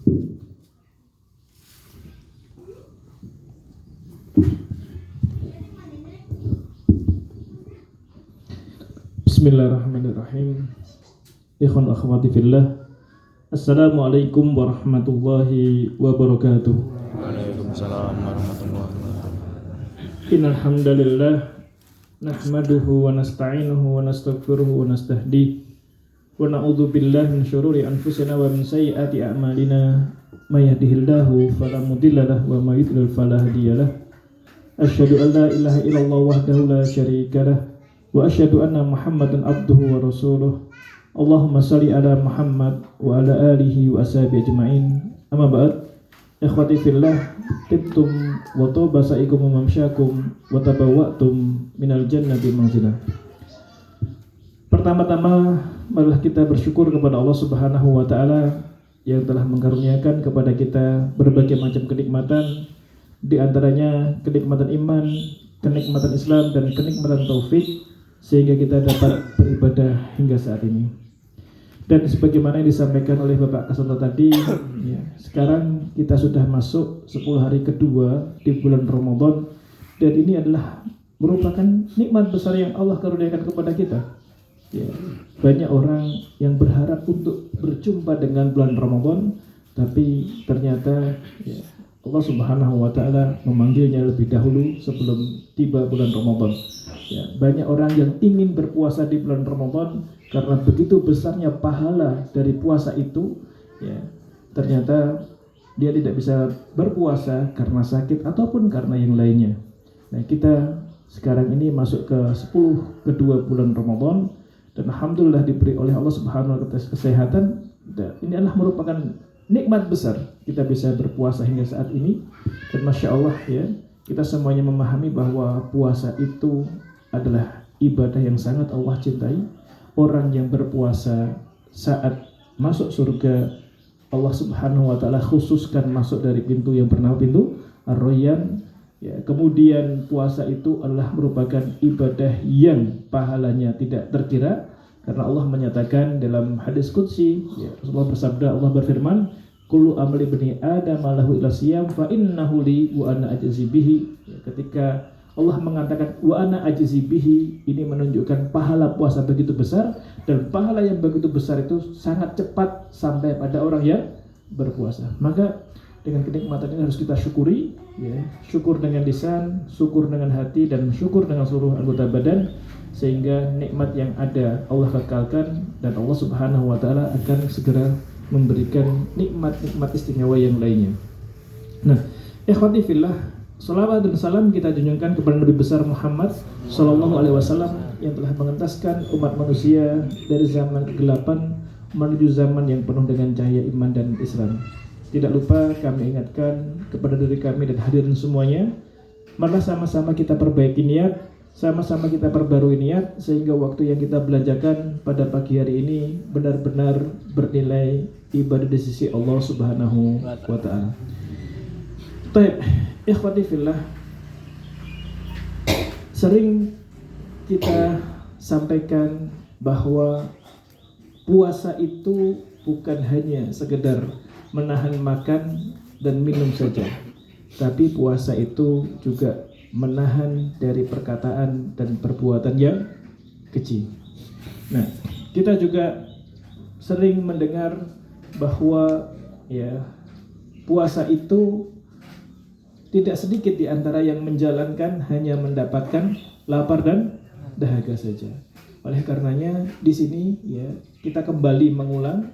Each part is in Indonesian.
Bismillahirrahmanirrahim. Ikhwan akhwati fillah. Assalamualaikum warahmatullahi wabarakatuh. Waalaikumsalam warahmatullahi wabarakatuh. Innal hamdalillah nahmaduhu wa nasta'inuhu wa nastaghfiruhu wa nastahdihi wa na'udzu billahi min syururi anfusina wa min sayyiati a'malina may yahdihillahu fala mudilla lahu wa may yudlil fala hadiyalah. Asyhadu an la ilaha illallah wahdahu la syarika lah wa asyhadu anna Muhammadan abduhu wa rasuluh. Allahumma shalli ala Muhammad wa ala alihi wa ashabihi ajma'in. Amma ba'd. Ikhwati fillah, tibtum wa taba sa'ikum wa mamsyakum wa tabawwa'tum minal jannati manzilah. Pertama-tama marilah kita bersyukur kepada Allah Subhanahu wa taala yang telah mengaruniakan kepada kita berbagai macam kenikmatan, di antaranya kenikmatan iman, kenikmatan Islam dan kenikmatan taufik, sehingga kita dapat beribadah hingga saat ini. Dan sebagaimana yang disampaikan oleh Bapak Kasonto tadi, ya, sekarang kita sudah masuk 10 hari kedua di bulan Ramadan, dan ini adalah merupakan nikmat besar yang Allah karuniakan kepada kita. Ya, banyak orang yang berharap untuk berjumpa dengan bulan Ramadan, tapi ternyata ya, Allah Subhanahu wa taala memanggilnya lebih dahulu sebelum tiba bulan Ramadan. Ya, banyak orang yang ingin berpuasa di bulan Ramadan karena begitu besarnya pahala dari puasa itu, ya, ternyata dia tidak bisa berpuasa karena sakit ataupun karena yang lainnya. Nah, kita sekarang ini masuk ke 10 kedua bulan Ramadan, dan alhamdulillah diberi oleh Allah Subhanahu wa taala kesehatan. Dan ini adalah merupakan nikmat besar kita bisa berpuasa hingga saat ini. Dan masya Allah, ya, kita semuanya memahami bahwa puasa itu adalah ibadah yang sangat Allah cintai. Orang yang berpuasa saat masuk surga, Allah Subhanahu wa taala khususkan masuk dari pintu yang bernama pintu Ar-Rayyan. Ya, kemudian puasa itu adalah merupakan ibadah yang pahalanya tidak terkira, karena Allah menyatakan dalam hadis qudsi, ya, Rasulullah bersabda, Allah berfirman, kullu amali bani adam lahu ila siyam fa innahu li wa ana ajzi bihi. Ya, ketika Allah mengatakan wa ana ajzi bihi, ini menunjukkan pahala puasa begitu besar, dan pahala yang begitu besar itu sangat cepat sampai pada orang yang berpuasa. Maka dengan kenikmatan ini harus kita syukuri, ya, syukur dengan lisan, syukur dengan hati, dan syukur dengan seluruh anggota badan, sehingga nikmat yang ada Allah kekalkan, dan Allah Subhanahu wa taala akan segera memberikan nikmat-nikmat istimewa yang lainnya. Nah, ikhwati fillah, salawat dan salam kita junjungkan kepada Nabi besar Muhammad sallallahu alaihi wasallam yang telah mengentaskan umat manusia dari zaman kegelapan menuju zaman yang penuh dengan cahaya iman dan Islam. Tidak lupa kami ingatkan kepada diri kami dan hadirin semuanya, marilah sama-sama kita perbaiki niat, sama-sama kita perbarui niat, sehingga waktu yang kita belanjakan pada pagi hari ini benar-benar bernilai ibadah di sisi Allah Subhanahu wa taala. Baik, ikhwati fillah, sering kita sampaikan bahwa puasa itu bukan hanya sekedar menahan makan dan minum saja, tapi puasa itu juga menahan dari perkataan dan perbuatan yang keji. Nah, kita juga sering mendengar bahwa ya, puasa itu tidak sedikit di antara yang menjalankan hanya mendapatkan lapar dan dahaga saja. Oleh karenanya di sini ya, kita kembali mengulang,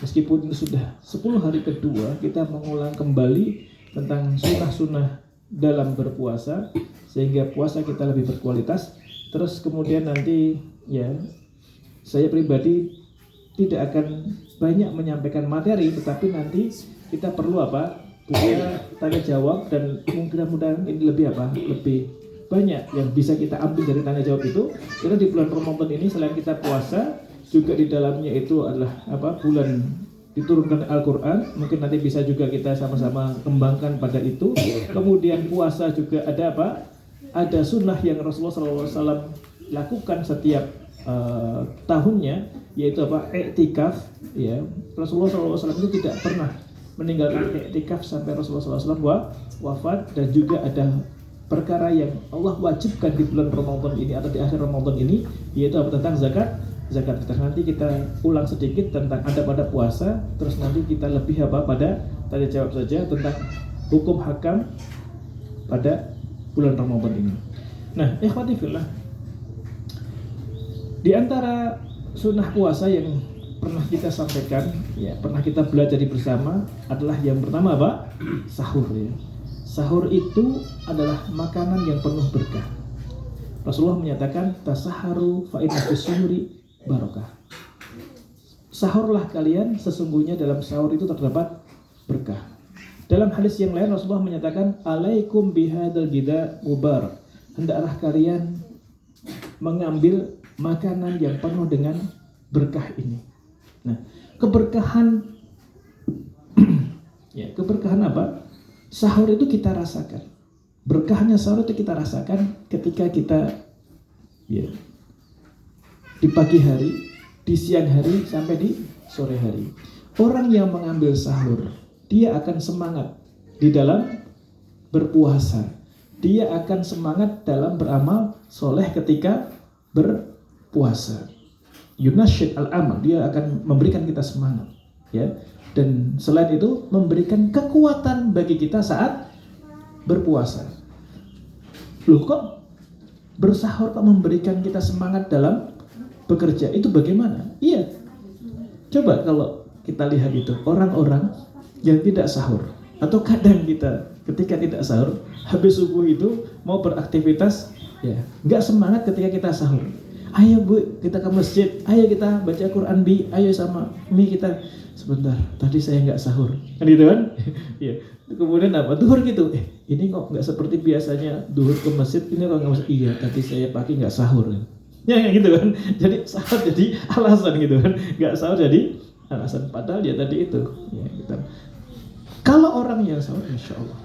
meskipun sudah 10 hari kedua, kita mengulang kembali tentang sunnah-sunnah dalam berpuasa, sehingga puasa kita lebih berkualitas. Terus kemudian nanti ya, saya pribadi tidak akan banyak menyampaikan materi, tetapi nanti kita perlu apa? Punya tanya jawab, dan mudah-mudahan ini lebih apa? Lebih banyak yang bisa kita ambil dari tanya jawab itu. Karena di bulan Ramadan ini selain kita puasa, juga di dalamnya itu adalah apa? Bulan diturunkan Al-Quran. Mungkin nanti bisa juga kita sama-sama kembangkan pada itu. Kemudian puasa juga ada apa? Ada sunnah yang Rasulullah SAW lakukan setiap tahunnya, yaitu apa? Iktikaf. Ya, Rasulullah SAW itu tidak pernah meninggalkan i'tikaf sampai Rasulullah SAW wafat, dan juga ada perkara yang Allah wajibkan di bulan Ramadan ini atau di akhir Ramadan ini, yaitu apa? Tentang zakat fitrah. Nanti kita ulang sedikit tentang ada pada puasa, terus nanti kita lebih apa pada tanya jawab saja tentang hukum hakam pada bulan Ramadan ini. Nah, ikhwati fillah, di antara sunnah puasa yang pernah kita sampaikan, ya, pernah kita belajar bersama adalah yang pertama apa? Sahur, ya. Sahur itu adalah makanan yang penuh berkah. Rasulullah menyatakan tasaharu fa inna fis suhuri barakah. Sahurlah kalian, sesungguhnya dalam sahur itu terdapat berkah. Dalam hadis yang lain Rasulullah menyatakan alaikum bihadzal gida mubarak. Hendaklah kalian mengambil makanan yang penuh dengan berkah ini. Nah, keberkahan ya, keberkahan apa? Sahur itu kita rasakan. Berkahnya sahur itu kita rasakan ketika kita ya, di pagi hari, di siang hari, sampai di sore hari. Orang yang mengambil sahur, dia akan semangat di dalam berpuasa. Dia akan semangat dalam beramal soleh ketika berpuasa. Yunashid al-amal, dia akan memberikan kita semangat, ya. Dan selain itu memberikan kekuatan bagi kita saat berpuasa. Loh, kok bersahur kok memberikan kita semangat dalam bekerja? Itu bagaimana? Iya. Coba kalau kita lihat itu orang-orang yang tidak sahur, atau kadang kita ketika tidak sahur, habis subuh itu mau beraktivitas, ya nggak semangat ketika kita sahur. Ayo Bu, kita ke masjid, ayo kita baca Quran Bi, ayo sama Mi kita sebentar, tadi saya nggak sahur, kan gitu kan? Ya. Kemudian apa? Duhur gitu, ini kok nggak seperti biasanya duhur ke masjid, ini kok nggak masuk? Iya, tadi saya pagi nggak sahur. Ya gitu kan? Jadi sahur jadi alasan gitu kan? Nggak sahur jadi alasan, padahal ya tadi itu. Ya, gitu. Kalau orang yang sahur, insya Allah,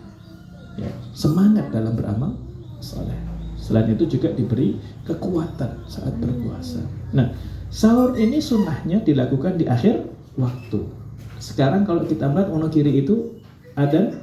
ya, semangat dalam beramal saleh. Selain itu juga diberi kekuatan saat berpuasa. Nah, sahur ini sunnahnya dilakukan di akhir waktu. Sekarang kalau kita melihat Wonogiri itu adzan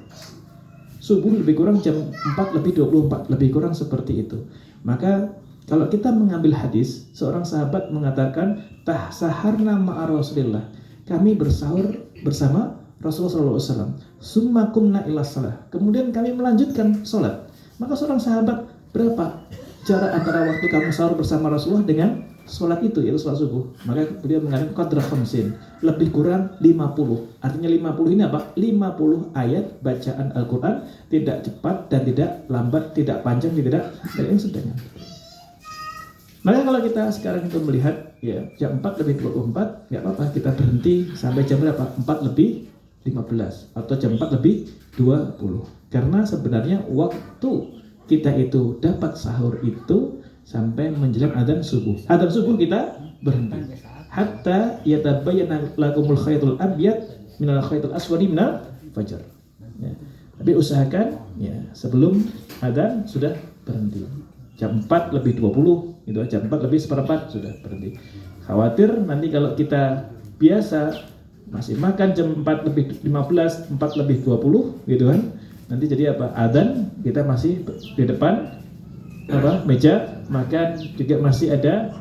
subuh lebih kurang jam 4:24, lebih kurang seperti itu. Maka kalau kita mengambil hadis, seorang sahabat mengatakan tahsaharna ma'a Rasulillah. Kami bersahur bersama Rasulullah SAW. Summa kumna ila salah. Kemudian kami melanjutkan sholat. Maka seorang sahabat, berapa jarak antara waktu kamu sahur bersama Rasulullah dengan sholat itu, yaitu sholat subuh? Maka beliau mengatakan qadra khamsin, lebih kurang 50. Artinya 50 ini apa? 50 ayat bacaan Al-Quran, tidak cepat dan tidak lambat, tidak panjang, tidak yang sedang. Maka kalau kita sekarang itu melihat, ya jam 4:24, nggak apa-apa kita berhenti sampai jam berapa? 4:15 atau jam 4:20. Karena sebenarnya waktu kita itu dapat sahur itu sampai menjelang adzan subuh. Adzan subuh kita berhenti. Hatta yatabayyana lakumul khaytul abyad minal khaytul aswadi minal fajar. Ya. Tapi usahakan ya sebelum adzan sudah berhenti. Jam 4:20 itu, jam 4:04 sudah berhenti. Khawatir nanti kalau kita biasa masih makan jam 4:15, 4:20 gitu kan. Nanti jadi apa? Adzan kita masih di depan apa? Meja makan, juga masih ada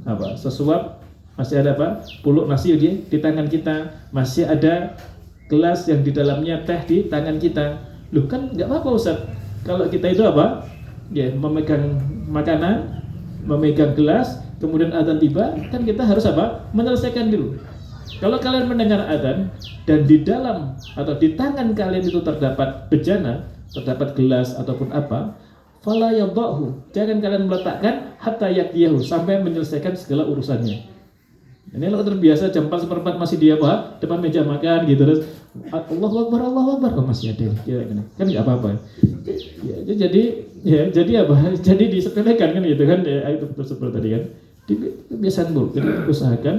apa? Sesuap, masih ada apa? Puluk nasi di tangan kita, masih ada gelas yang di dalamnya teh di tangan kita. Loh kan nggak apa-apa Ustaz. Kalau kita itu apa? Ya memegang makanan, memegang gelas, kemudian adzan tiba, kan kita harus apa? Menyelesaikan dulu. Kalau kalian mendengar adzan dan di dalam atau di tangan kalian itu terdapat bejana, terdapat gelas ataupun apa, fala yadhahu, jangan kalian meletakkan hatta yakdiyahu, sampai menyelesaikan segala urusannya. Ini kalau terbiasa jam 4:04 masih dia apa? Depan meja makan gitu terus Allahu Akbar, kok masih ada ya, kan nggak apa-apa. Ya, jadi apa? Jadi disepelekan kan gitu kan ya, itu seperti tadi kan. Kebiasaan buruk. Jadi usahakan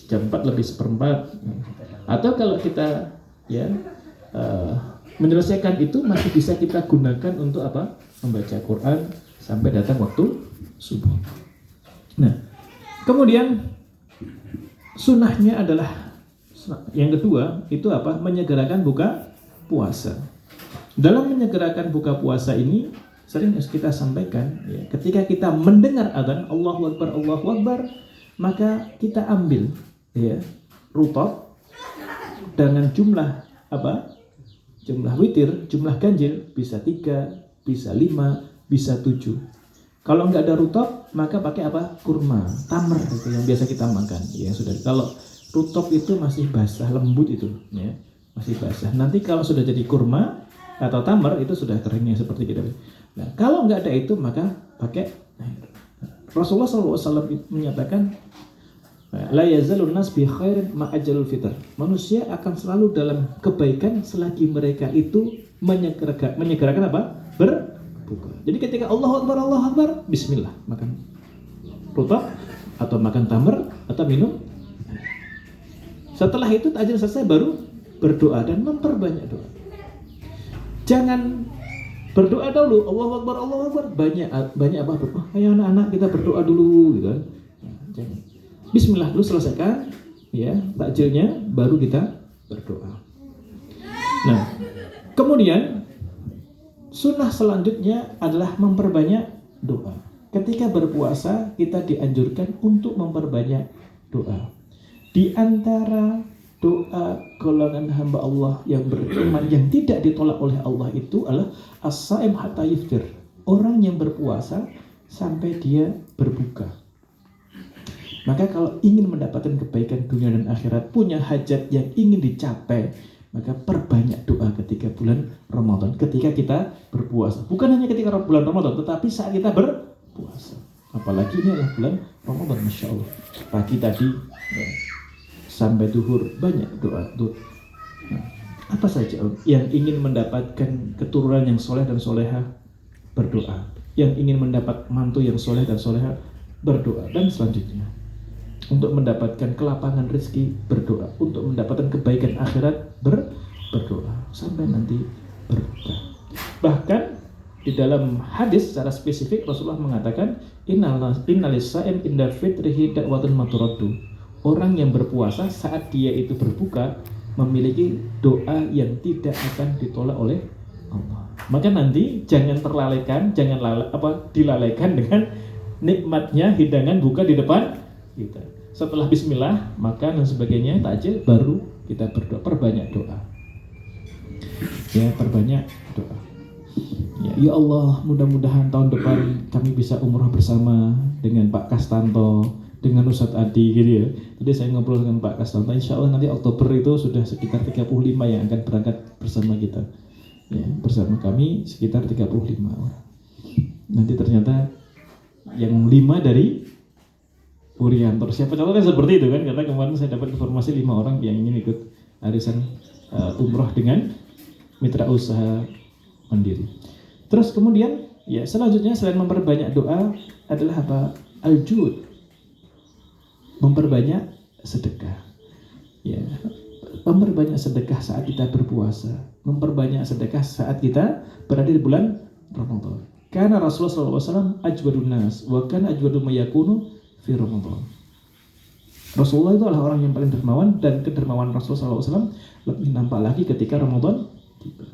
jam 4:04. Atau kalau kita ya menyelesaikan itu masih bisa kita gunakan untuk apa? Membaca Quran sampai datang waktu subuh. Nah, kemudian sunnahnya adalah Yang kedua itu apa? Menyegerakan buka puasa. Dalam menyegerakan buka puasa ini sering kita sampaikan, ya, ketika kita mendengar adzan Allahu Akbar, maka kita ambil, ya, rutab dengan jumlah apa? Jumlah witir, jumlah ganjil, bisa 3, bisa 5, bisa 7. Kalau nggak ada rutab, maka pakai apa? Kurma, tamar itu yang biasa kita makan. Ya sudah. Kalau rutab itu masih basah, lembut itu, ya, masih basah. Nanti kalau sudah jadi kurma atau tamar itu sudah keringnya seperti kita. Nah, kalau nggak ada itu maka pakai. Rasulullah SAW menyatakan, la yazalun nas bi khairin ma ajalul fitr. Manusia akan selalu dalam kebaikan selagi mereka itu menyegerakan apa? Berbuka. Jadi ketika Allahu Akbar, bismillah, makan rutab atau makan tamar atau minum. Setelah itu takjil selesai baru berdoa dan memperbanyak doa. Jangan berdoa dulu, Allahu Akbar, banyak apa? Ayo anak-anak kita berdoa dulu, gitu kan. Jangan. Bismillah dulu selesaikan, ya, takjilnya, baru kita berdoa. Nah, kemudian sunnah selanjutnya adalah memperbanyak doa. Ketika berpuasa kita dianjurkan untuk memperbanyak doa. Di antara doa golongan hamba Allah yang beriman yang tidak ditolak oleh Allah itu adalah as-saim hatta yuftir. Orang yang berpuasa sampai dia berbuka. Maka kalau ingin mendapatkan kebaikan dunia dan akhirat, punya hajat yang ingin dicapai, maka perbanyak doa ketika bulan Ramadan, ketika kita berpuasa. Bukan hanya ketika bulan Ramadan, tetapi saat kita berpuasa. Apalagi ini adalah bulan Ramadan, Masya Allah. Pagi tadi, ya, sampai duhur banyak doa. Nah, apa saja yang ingin mendapatkan keturunan yang soleh dan soleha, berdoa. Yang ingin mendapat mantu yang soleh dan soleha, berdoa. Dan selanjutnya, untuk mendapatkan kelapangan rezeki, berdoa. Untuk mendapatkan kebaikan akhirat, berdoa. Sampai nanti berbuka. Bahkan di dalam hadis secara spesifik Rasulullah mengatakan, innalis-sa'im inda fitrihi da'watun maturaddu. Orang yang berpuasa saat dia itu berbuka memiliki doa yang tidak akan ditolak oleh Allah. Maka nanti jangan terlalaikan, dilalaikan dengan nikmatnya hidangan buka di depan kita. Setelah bismillah, makan dan sebagainya, takjil, baru kita berdoa, perbanyak doa. Ya, perbanyak doa. Ya Allah, mudah-mudahan tahun depan kami bisa umroh bersama dengan Pak Kastanto, dengan Ustadz Adi, gitu ya. Tadi saya ngobrol dengan Pak Kastanto, insya Allah nanti Oktober itu sudah sekitar 35 yang akan berangkat bersama kita. Ya, bersama kami sekitar 35 orang. Nanti ternyata yang 5 dari Uriantor. Siapa contoh kan seperti itu kan, karena kemarin saya dapat informasi 5 orang yang ingin ikut arisan umroh dengan mitra usaha mandiri. Terus kemudian, ya selanjutnya selain memperbanyak doa adalah apa? Al-jud. Memperbanyak sedekah. Ya, memperbanyak sedekah saat kita berpuasa, memperbanyak sedekah saat kita berada di bulan Ramadan. Karena Rasulullah SAW ajwadun nas, wa kana ajwadu ma yakunu fi Ramadan. Rasulullah itu adalah orang yang paling dermawan, dan kedermawan Rasulullah SAW lebih nampak lagi ketika Ramadan tiba.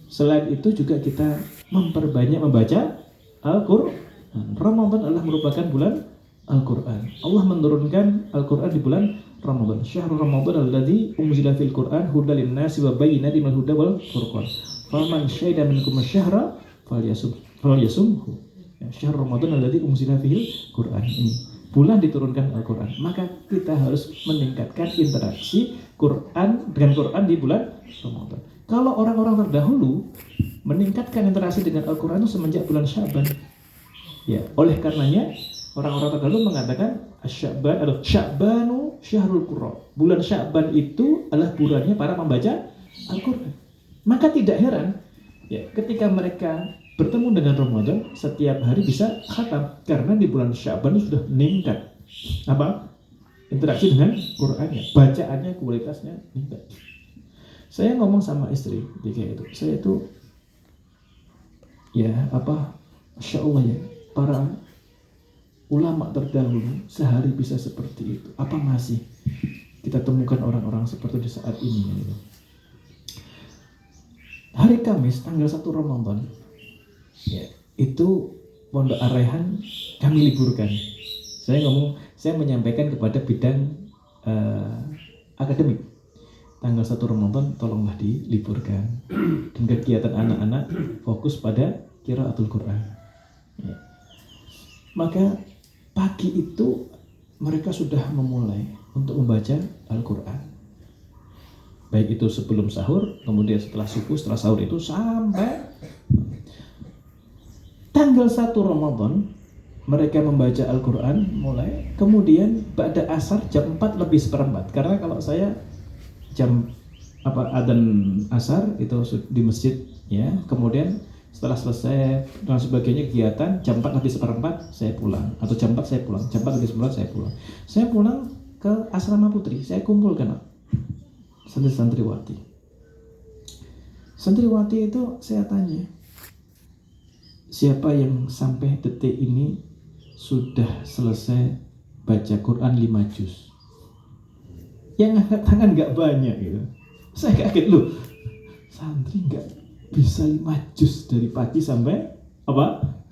Selain itu juga kita memperbanyak membaca Al-Quran. Ramadan adalah merupakan bulan Al-Quran. Allah menurunkan Al-Quran di bulan Ramadan. Syahrul Ramadan alladzi unzila fil Quran hudal linnasi wa bayyinatin minal huda wal furqan. Faman syahida minkum asy-syahra falyasumhu. Ya, syahrul Ramadan alladzi unzila fil Quran. Ini bulan diturunkan Al-Quran. Maka kita harus meningkatkan interaksi Quran dengan Quran di bulan Ramadan. Kalau orang-orang terdahulu meningkatkan interaksi dengan Al-Quran itu semenjak bulan Sya'ban. Ya, oleh karenanya orang-orang terdahulu mengatakan Sya'ban atau Sya'banu syahrul Qur'an. Bulan Sya'ban itu adalah bulannya para membaca Al-Quran. Maka tidak heran ya ketika mereka bertemu dengan Ramadan setiap hari bisa khatam, karena di bulan Sya'ban itu sudah meningkat apa? Interaksi dengan Qur'annya, bacaannya, kualitasnya meningkat. Saya ngomong sama istri ketika itu, saya itu ya apa, Masya Allah ya, para ulama terdahulu sehari bisa seperti itu. Apa masih kita temukan orang-orang seperti di saat ini gitu. Hari Kamis tanggal 1 Ramadan ya, itu Pondok Ar-Raihan kami liburkan. Saya menyampaikan kepada bidang akademik. Tanggal 1 Ramadan tolonglah diliburkan. Dan kegiatan anak-anak fokus pada qiraatul Quran. Ya. Maka pagi itu mereka sudah memulai untuk membaca Al-Quran. Baik itu sebelum sahur, kemudian setelah subuh, setelah sahur itu sampai tanggal 1 Ramadan mereka membaca Al-Quran mulai, kemudian pada asar jam 4 lebih seperempat. Karena kalau saya jam adzan asar itu di masjid ya, kemudian setelah selesai dan sebagainya kegiatan jam 4 lebih seperempat saya pulang, atau jam 4 saya pulang, jam 4 lebih seperempat saya pulang ke asrama putri. Saya kumpulkan santriwati itu saya tanya, siapa yang sampai detik ini sudah selesai baca Quran 5 juz? Yang angkat tangan gak banyak gitu. Saya kaget loh, santri gak bisa 5 juz dari pagi sampai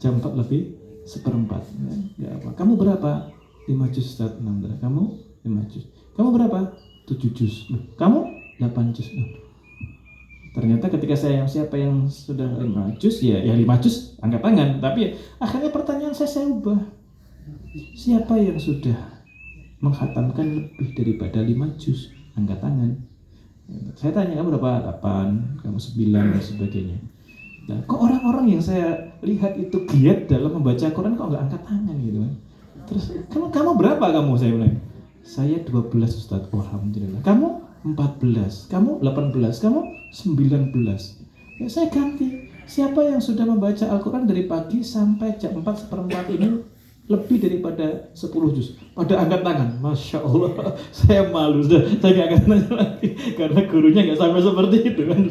jam 4 lebih seperempat. Gak apa. Kamu berapa? 5 juz Ustaz. Kamu 5 juz. Kamu berapa? 7 juz. Kamu 8 juz. Ternyata ketika siapa yang sudah 5 juz ya 5 juz angkat tangan. Tapi akhirnya pertanyaan saya ubah. Siapa yang sudah menghatamkan lebih daripada 5 juz? Angkat tangan. Saya tanya, kamu berapa? 8, kamu 9 dan sebagainya. Nah, kok orang-orang yang saya lihat itu giat dalam membaca Quran kok nggak angkat tangan gitu kan? Terus kamu berapa kamu? Saya bilang, saya 12 Ustaz. Oh, alhamdulillah. Kamu 14, kamu 18, kamu 19. Ya saya ganti. Siapa yang sudah membaca Al-Quran dari pagi sampai jam 4 seperempat ini lebih daripada 10 juz? Pada angkat tangan. Masya Allah. Saya malu sudah. Saya nggak angkat tangan lagi karena gurunya nggak sampai seperti itu kan.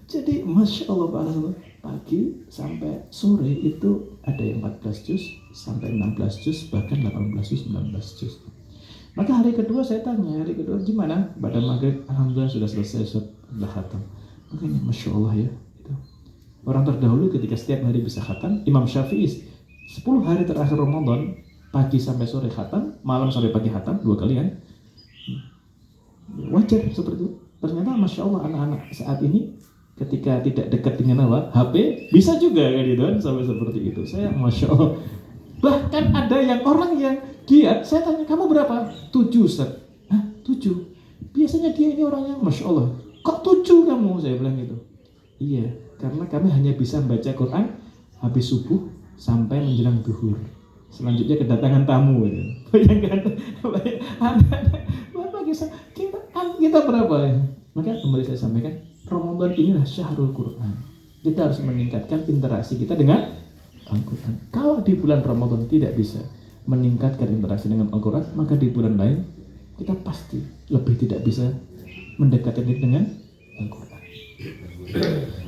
Jadi Masya Allah pagi sampai sore itu ada yang 14 juz sampai 16 juz, bahkan 18 juz, 19 juz. Maka hari kedua saya tanya, gimana? Pada maghrib, alhamdulillah sudah selesai, sudah khatam. Makanya Masya Allah ya. Itu. Orang terdahulu ketika setiap hari bisa khatam, Imam Syafi'i 10 hari terakhir Ramadan, pagi sampai sore khatam, malam sampai pagi khatam, 2 kali kan. Wajar seperti itu. Ternyata Masya Allah anak-anak saat ini ketika tidak dekat dengan HP, bisa juga kan gitu kan, sampai seperti itu. Saya Masya Allah. Bahkan ada yang orang yang giat, saya tanya, kamu berapa? 7 Ustaz. 7? Biasanya dia ini orangnya Masya Allah. Kok 7 kamu? Saya bilang gitu. Iya, karena kami hanya bisa membaca Quran habis subuh sampai menjelang zuhur. Selanjutnya kedatangan tamu gitu. Bayangkan, kita berapa ya? Maka kembali saya sampaikan, Ramadan inilah syahrul Quran. Kita harus meningkatkan interaksi kita dengan Al-Quran. Kalau di bulan Ramadan tidak bisa meningkatkan interaksi dengan Al-Quran, maka di bulan lain kita pasti lebih tidak bisa mendekatkan diri dengan Al-Quran.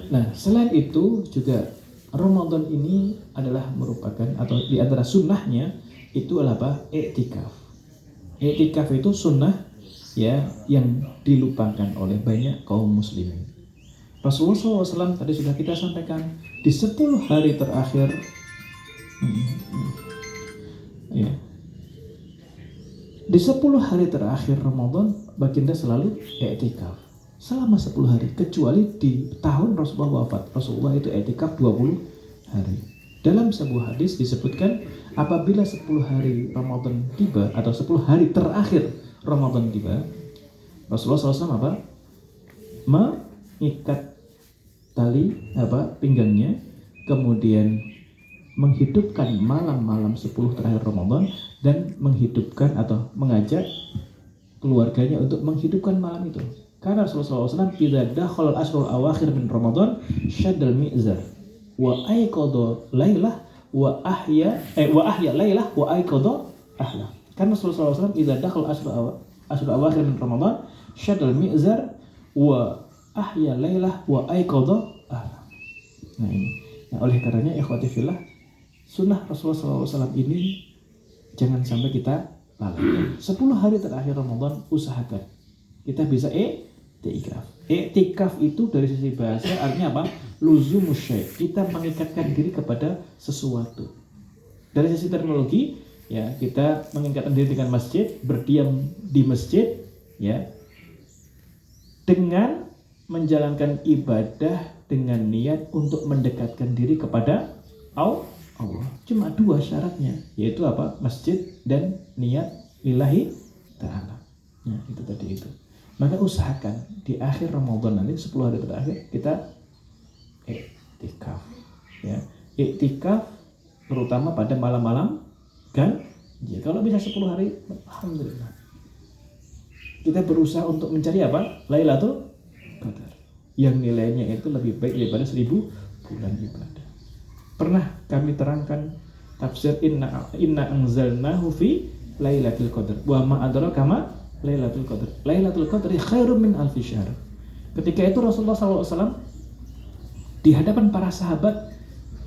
Nah, selain itu juga Ramadan ini adalah merupakan, atau di antara sunnahnya itu adalah apa? I'tikaf. I'tikaf itu sunnah ya yang dilupakan oleh banyak kaum muslimin. Rasulullah SAW tadi sudah kita sampaikan, di 10 hari terakhir ya, di 10 hari terakhir Ramadan baginda selalu i'tikaf selama 10 hari, kecuali di tahun Rasulullah wafat. Rasulullah itu i'tikaf 20 hari. Dalam sebuah hadis disebutkan, apabila 10 hari Ramadan tiba atau 10 hari terakhir Ramadan tiba, Rasulullah SAW mengikat tali pinggangnya, kemudian menghidupkan malam-malam 10 terakhir Ramadan, dan menghidupkan atau mengajak keluarganya untuk menghidupkan malam itu. Karena Rasulullah SAW idza dakhala al-ashrul awakhir min Ramadan syaddal mi'zar wa ayqadha lailah wa ahya lailah wa ayqadha ahla. Karena Rasulullah SAW idza dakhala al-ashrul awakhir min Ramadan syaddal mi'zar wa ahya lailah wa ayqadha ahla. Nah ini. Nah, oleh karenanya ikhwati fillah, sunnah Rasulullah SAW ini jangan sampai kita lalaikan. 10 hari terakhir Ramadan usahakan kita bisa i'tikaf. I'tikaf itu dari sisi bahasa artinya apa? Luzumus syai'. Kita mengikatkan diri kepada sesuatu. Dari sisi teknologi, ya, kita mengikatkan diri dengan masjid, berdiam di masjid, ya, dengan menjalankan ibadah dengan niat untuk mendekatkan diri kepada Allah. Cuma 2 syaratnya, yaitu apa? Masjid dan niat lillahi ta'ala. Ya, itu tadi itu. Maka usahakan di akhir Ramadan nanti 10 hari terakhir kita i'tikaf. Ya, i'tikaf terutama pada malam-malam kan? Ya, kalau bisa 10 hari, alhamdulillah. Kita berusaha untuk mencari apa? Lailatul Qadar. Yang nilainya itu lebih baik daripada 1000 bulan ibadah. Pernah kami terangkan tafsir inna anzalnahu fi Lailatul Qadar. Wa ma adraka ma Lailatul Qadar. Lailatul Qadri khairum min alfi syahr. Ketika itu Rasulullah SAW di hadapan para sahabat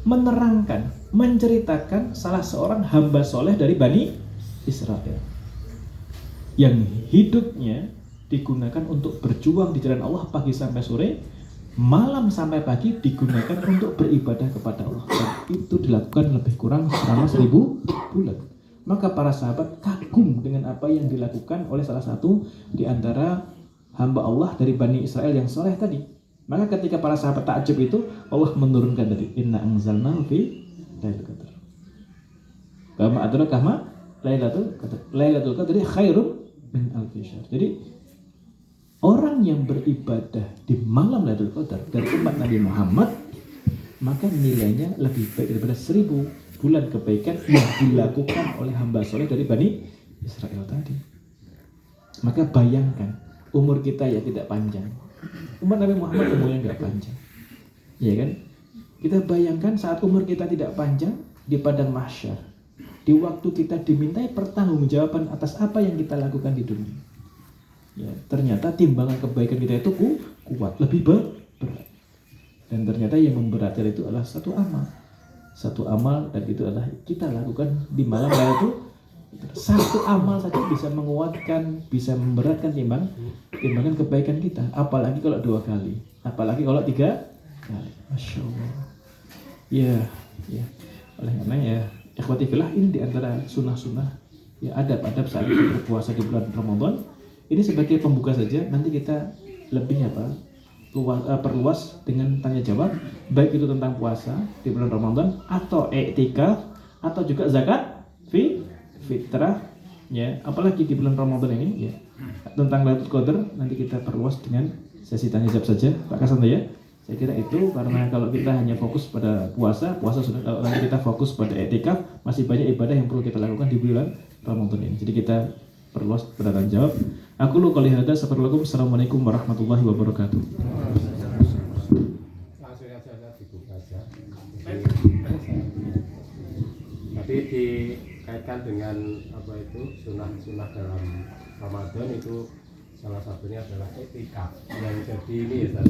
menerangkan, menceritakan salah seorang hamba soleh dari Bani Israel yang hidupnya digunakan untuk berjuang di jalan Allah pagi sampai sore, malam sampai pagi digunakan untuk beribadah kepada Allah. Dan itu dilakukan lebih kurang selama 1000 bulan. Maka para sahabat kagum dengan apa yang dilakukan oleh salah satu di antara hamba Allah dari Bani Israel yang soleh tadi. Maka ketika para sahabat takjub itu, Allah menurunkan dari inna anzalnahu fi Lailatul Qadar. Kama adraka ma Lailatul Qadar. Lailatul Qadri khairum min alfi syahr. Jadi orang yang beribadah di malam Lailatul Qadar dari umat Nabi Muhammad, maka nilainya lebih baik daripada 1000 bulan kebaikan yang dilakukan oleh hamba soleh dari Bani Israel tadi. Maka bayangkan, umur kita ya tidak panjang. Umat Nabi Muhammad umurnya nggak panjang, ya kan? Kita bayangkan saat umur kita tidak panjang di padang mahsyar, di waktu kita dimintai pertanggungjawaban atas apa yang kita lakukan di dunia. Ya, ternyata timbangan kebaikan kita itu kuat, lebih berat. Dan ternyata yang memberatkan itu adalah satu amal, dan itu adalah kita lakukan di malam Lailatul. Satu amal saja bisa menguatkan, bisa memberatkan timbangan kebaikan kita. Apalagi kalau 2 kali, apalagi kalau 3 kali. Masya Allah. Ya. Oleh karena ya, ikhwati fillah, ini diantara sunnah-sunnah, ya, adab-adab saat kita berpuasa di bulan Ramadan. Ini sebagai pembuka saja. Nanti kita lebih perluas dengan tanya jawab, baik itu tentang puasa di bulan Ramadan atau i'tikaf atau juga zakat fitrah, ya, apalagi di bulan Ramadan ini, ya, tentang Lailatul Qadar nanti kita perluas dengan sesi tanya jawab saja, Pak Kasanto, ya. Saya kira itu, karena kalau kita hanya fokus pada puasa sudah. Kalau nanti kita fokus pada i'tikaf, masih banyak ibadah yang perlu kita lakukan di bulan Ramadan ini. Jadi kita perluas pada tanya jawab. Aku lu qouli hadza, assalamualaikum warahmatullahi wabarakatuh. Langsung aja dibuka aja. Tapi dikaitkan dengan apa itu sunnah dalam Ramadan itu salah satunya adalah i'tikaf. Yang jadi ini ya,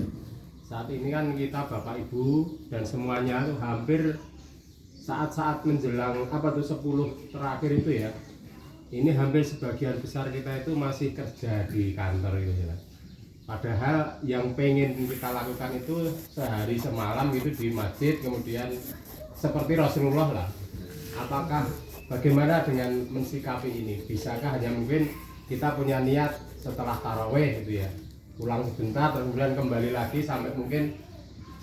saat ini kan kita Bapak Ibu dan semuanya itu hampir saat-saat menjelang 10 terakhir itu ya. Ini hampir sebagian besar kita itu masih kerja di kantor gitu ya. Padahal yang pengen kita lakukan itu sehari semalam gitu di masjid, kemudian seperti Rasulullah lah. Apakah bagaimana dengan mensikapi ini? Bisakah hanya mungkin kita punya niat setelah taraweh gitu ya, pulang sebentar kemudian kembali lagi sampai mungkin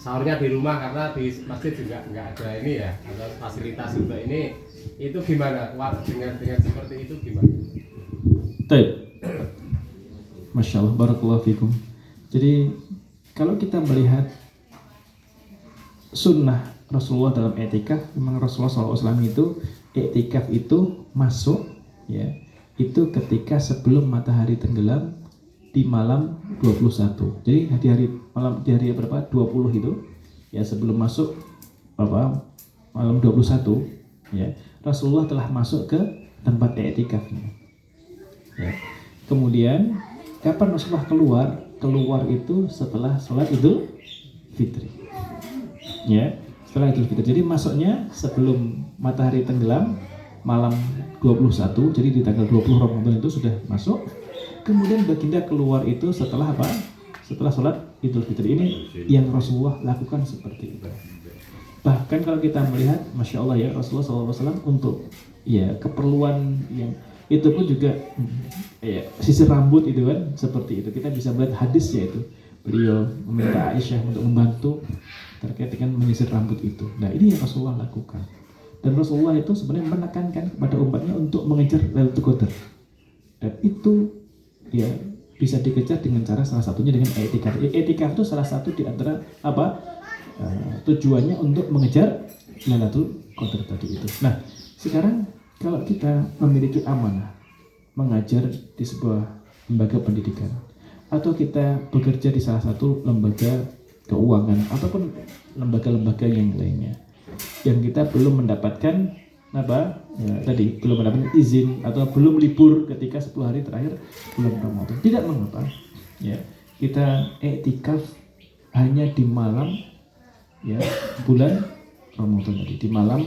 sahurnya di rumah, karena di masjid juga nggak ada ini ya, atau fasilitas untuk ini, itu gimana? Dengan seperti itu gimana? Baik. Masya Allah, barakallahu fikum. Jadi kalau kita melihat sunnah Rasulullah dalam i'tikaf, memang Rasulullah SAW itu i'tikaf itu masuk, ya, itu ketika sebelum matahari tenggelam di malam 21. Jadi di hari berapa? 20 itu, ya, sebelum masuk malam 21, ya, Rasulullah telah masuk ke tempat i'tikafnya. Ya. Kemudian kapan Rasulullah keluar itu setelah sholat Idul Fitri. Ya, setelah Idul Fitri. Jadi masuknya sebelum matahari tenggelam, malam 21, jadi di tanggal 20 Ramadan itu sudah masuk. Kemudian baginda keluar itu setelah apa? Setelah sholat Idul Fitri. Ini yang Rasulullah lakukan seperti itu. Bahkan kalau kita melihat, Masya Allah ya, Rasulullah SAW untuk ya keperluan yang itu pun juga ya, sisir rambut itu kan seperti itu. Kita bisa melihat hadisnya itu. Beliau meminta Aisyah untuk membantu terkait dengan menyisir rambut itu. Nah ini yang Rasulullah lakukan. Dan Rasulullah itu sebenarnya menekankan kepada umatnya untuk mengejar Lailatul Qadar. Dan itu ya bisa dikejar dengan cara salah satunya dengan i'tikaf. I'tikaf itu salah satu di antara apa tujuannya untuk mengejar Lailatul Qadar tadi itu. Nah sekarang kalau kita memiliki amanah mengajar di sebuah lembaga pendidikan, atau kita bekerja di salah satu lembaga keuangan ataupun lembaga-lembaga yang lainnya, yang kita belum mendapatkan apa ya, tadi belum mendapatkan izin atau belum libur ketika 10 hari terakhir bulan Ramadan, tidak mengapa ya, kita i'tikaf hanya di malam ya bulan Ramadan tadi, di malam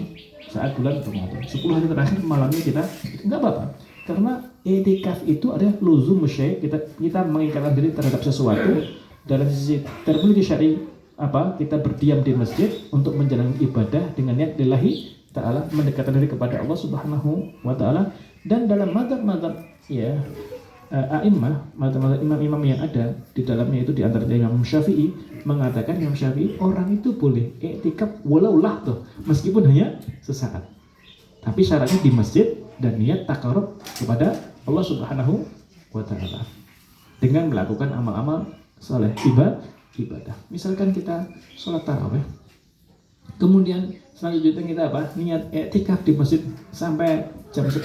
saat bulan Ramadan 10 hari terakhir malamnya kita nggak apa-apa, karena i'tikaf itu adalah luzum syai', kita mengikatkan diri terhadap sesuatu dalam sisi terpilih syar'i, apa kita berdiam di masjid untuk menjalankan ibadah dengan niat lillahi ta'ala, mendekatkan diri kepada Allah Subhanahu wa ta'ala. Dan dalam mazhab ya a'immah, mazhab imam-imam yang ada di dalamnya itu di antara Imam Syafi'i mengatakan, Imam Syafi'i orang itu boleh i'tikaf walau lahdoh, meskipun hanya sesaat, tapi syaratnya di masjid dan niat takarub kepada Allah Subhanahu wa ta'ala dengan melakukan amal-amal soleh, ibadah. Misalkan kita sholat tarawih, kemudian selanjutnya kita apa? Niat i'tikaf di masjid sampai jam 10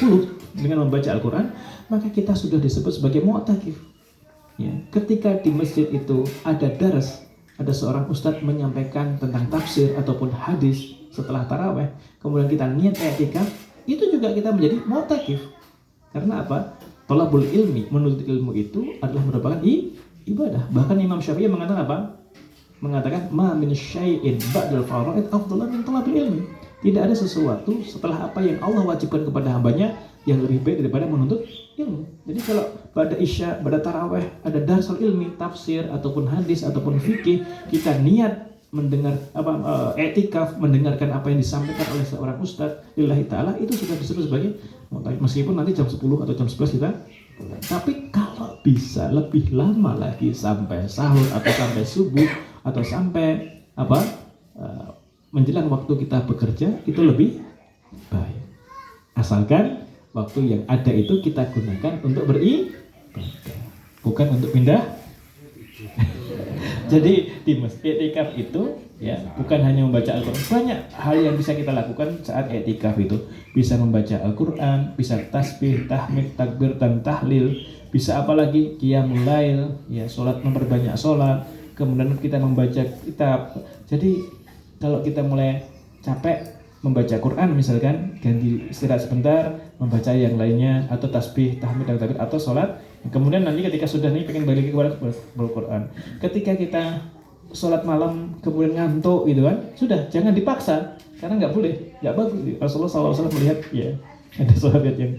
dengan membaca Al-Quran, maka kita sudah disebut sebagai mu'takif. Ya, ketika di masjid itu ada daras, ada seorang ustadz menyampaikan tentang tafsir ataupun hadis setelah tarawih, kemudian kita niat i'tikaf, itu juga kita menjadi mu'takif. Karena apa? Thalabul ilmi, menuntut ilmu itu adalah merupakan ibadah. Bahkan Imam Syafi'i mengatakan apa? Mengatakan ma min syai'in ba'dal faraid afdhalu min talabil ilmi. Tidak ada sesuatu setelah apa yang Allah wajibkan kepada hambanya yang lebih baik daripada menuntut ilmu. Jadi kalau pada isya, pada tarawih ada darsul ilmi, tafsir ataupun hadis ataupun fikih, kita niat mendengar apa i'tikaf, mendengarkan apa yang disampaikan oleh seorang ustadz lillahi ta'ala, itu sudah disebut sebagai meskipun nanti jam 10 atau jam 11 kita. Tapi kalau bisa lebih lama lagi sampai sahur atau sampai subuh atau sampai apa menjelang waktu kita bekerja, itu lebih baik, asalkan waktu yang ada itu kita gunakan untuk beribadah, bukan untuk pindah. Jadi di masjid i'tikaf itu ya bukan hanya membaca Al-Quran, banyak hal yang bisa kita lakukan saat i'tikaf itu. Bisa membaca Al-Quran, bisa tasbih, tahmid, takbir, dan tahlil, bisa apalagi qiyamul lail, ya sholat, memperbanyak sholat, kemudian kita membaca kitab. Jadi kalau kita mulai capek membaca Quran misalkan, ganti istirahat sebentar, membaca yang lainnya, atau tasbih, tahmid, dan takbir, atau sholat. Kemudian nanti ketika sudah nih pengen balik kepada Al-Quran, ketika kita sholat malam kemudian ngantuk gitu kan, sudah jangan dipaksa, karena nggak boleh, nggak bagus. Rasulullah SAW melihat ya ada sahabat yang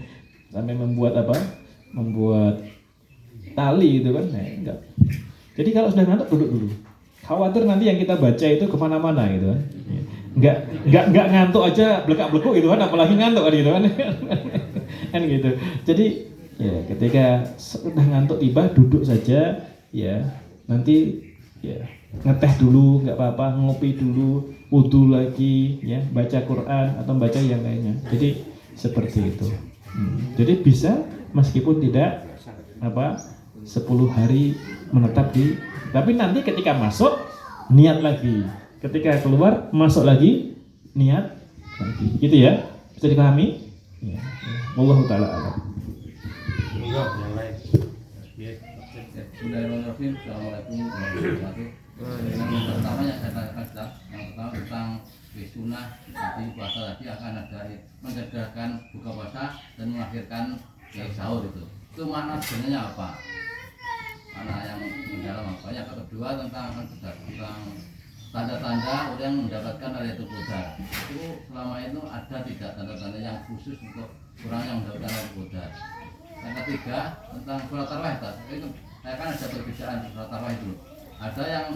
sampai membuat tali gitu kan, nah, enggak. Jadi kalau sudah ngantuk duduk dulu, khawatir nanti yang kita baca itu kemana-mana gitu kan. Nggak ngantuk aja belekak-belekuk gitu kan, apalagi ngantuk kan gitu kan. Kan gitu. Jadi ya ketika sudah ngantuk tiba, duduk saja ya, nanti ya ngeteh dulu nggak apa-apa, ngopi dulu, wudu lagi ya, baca Quran atau baca yang lainnya. Jadi seperti itu. Jadi bisa meskipun tidak 10 hari menetap di, tapi nanti ketika masuk niat lagi, ketika keluar masuk lagi niat lagi, gitu ya, bisa dipahami? Ya. Wallahu ta'ala a'lam. Yang lain. Bismillahirrahmanirrahim. Assalamualaikum warahmatullahi wabarakatuh. Yang pertama yang saya tanyakan tentang sunnah tadi puasa tadi akan ada mengerjakan buka puasa dan mengakhirkan sahur itu makna sebenarnya apa? Mana yang mendalam apa? Yang kedua tentang tanda-tanda orang mendapatkan Lailatul Qadar. Itu selama itu ada tidak tanda-tanda yang khusus untuk orang yang mendapatkan Lailatul Qadar. Yang ketiga tentang sholat tarawih. Itu saya kan ada perbedaan sholat tarawih itu. Ada yang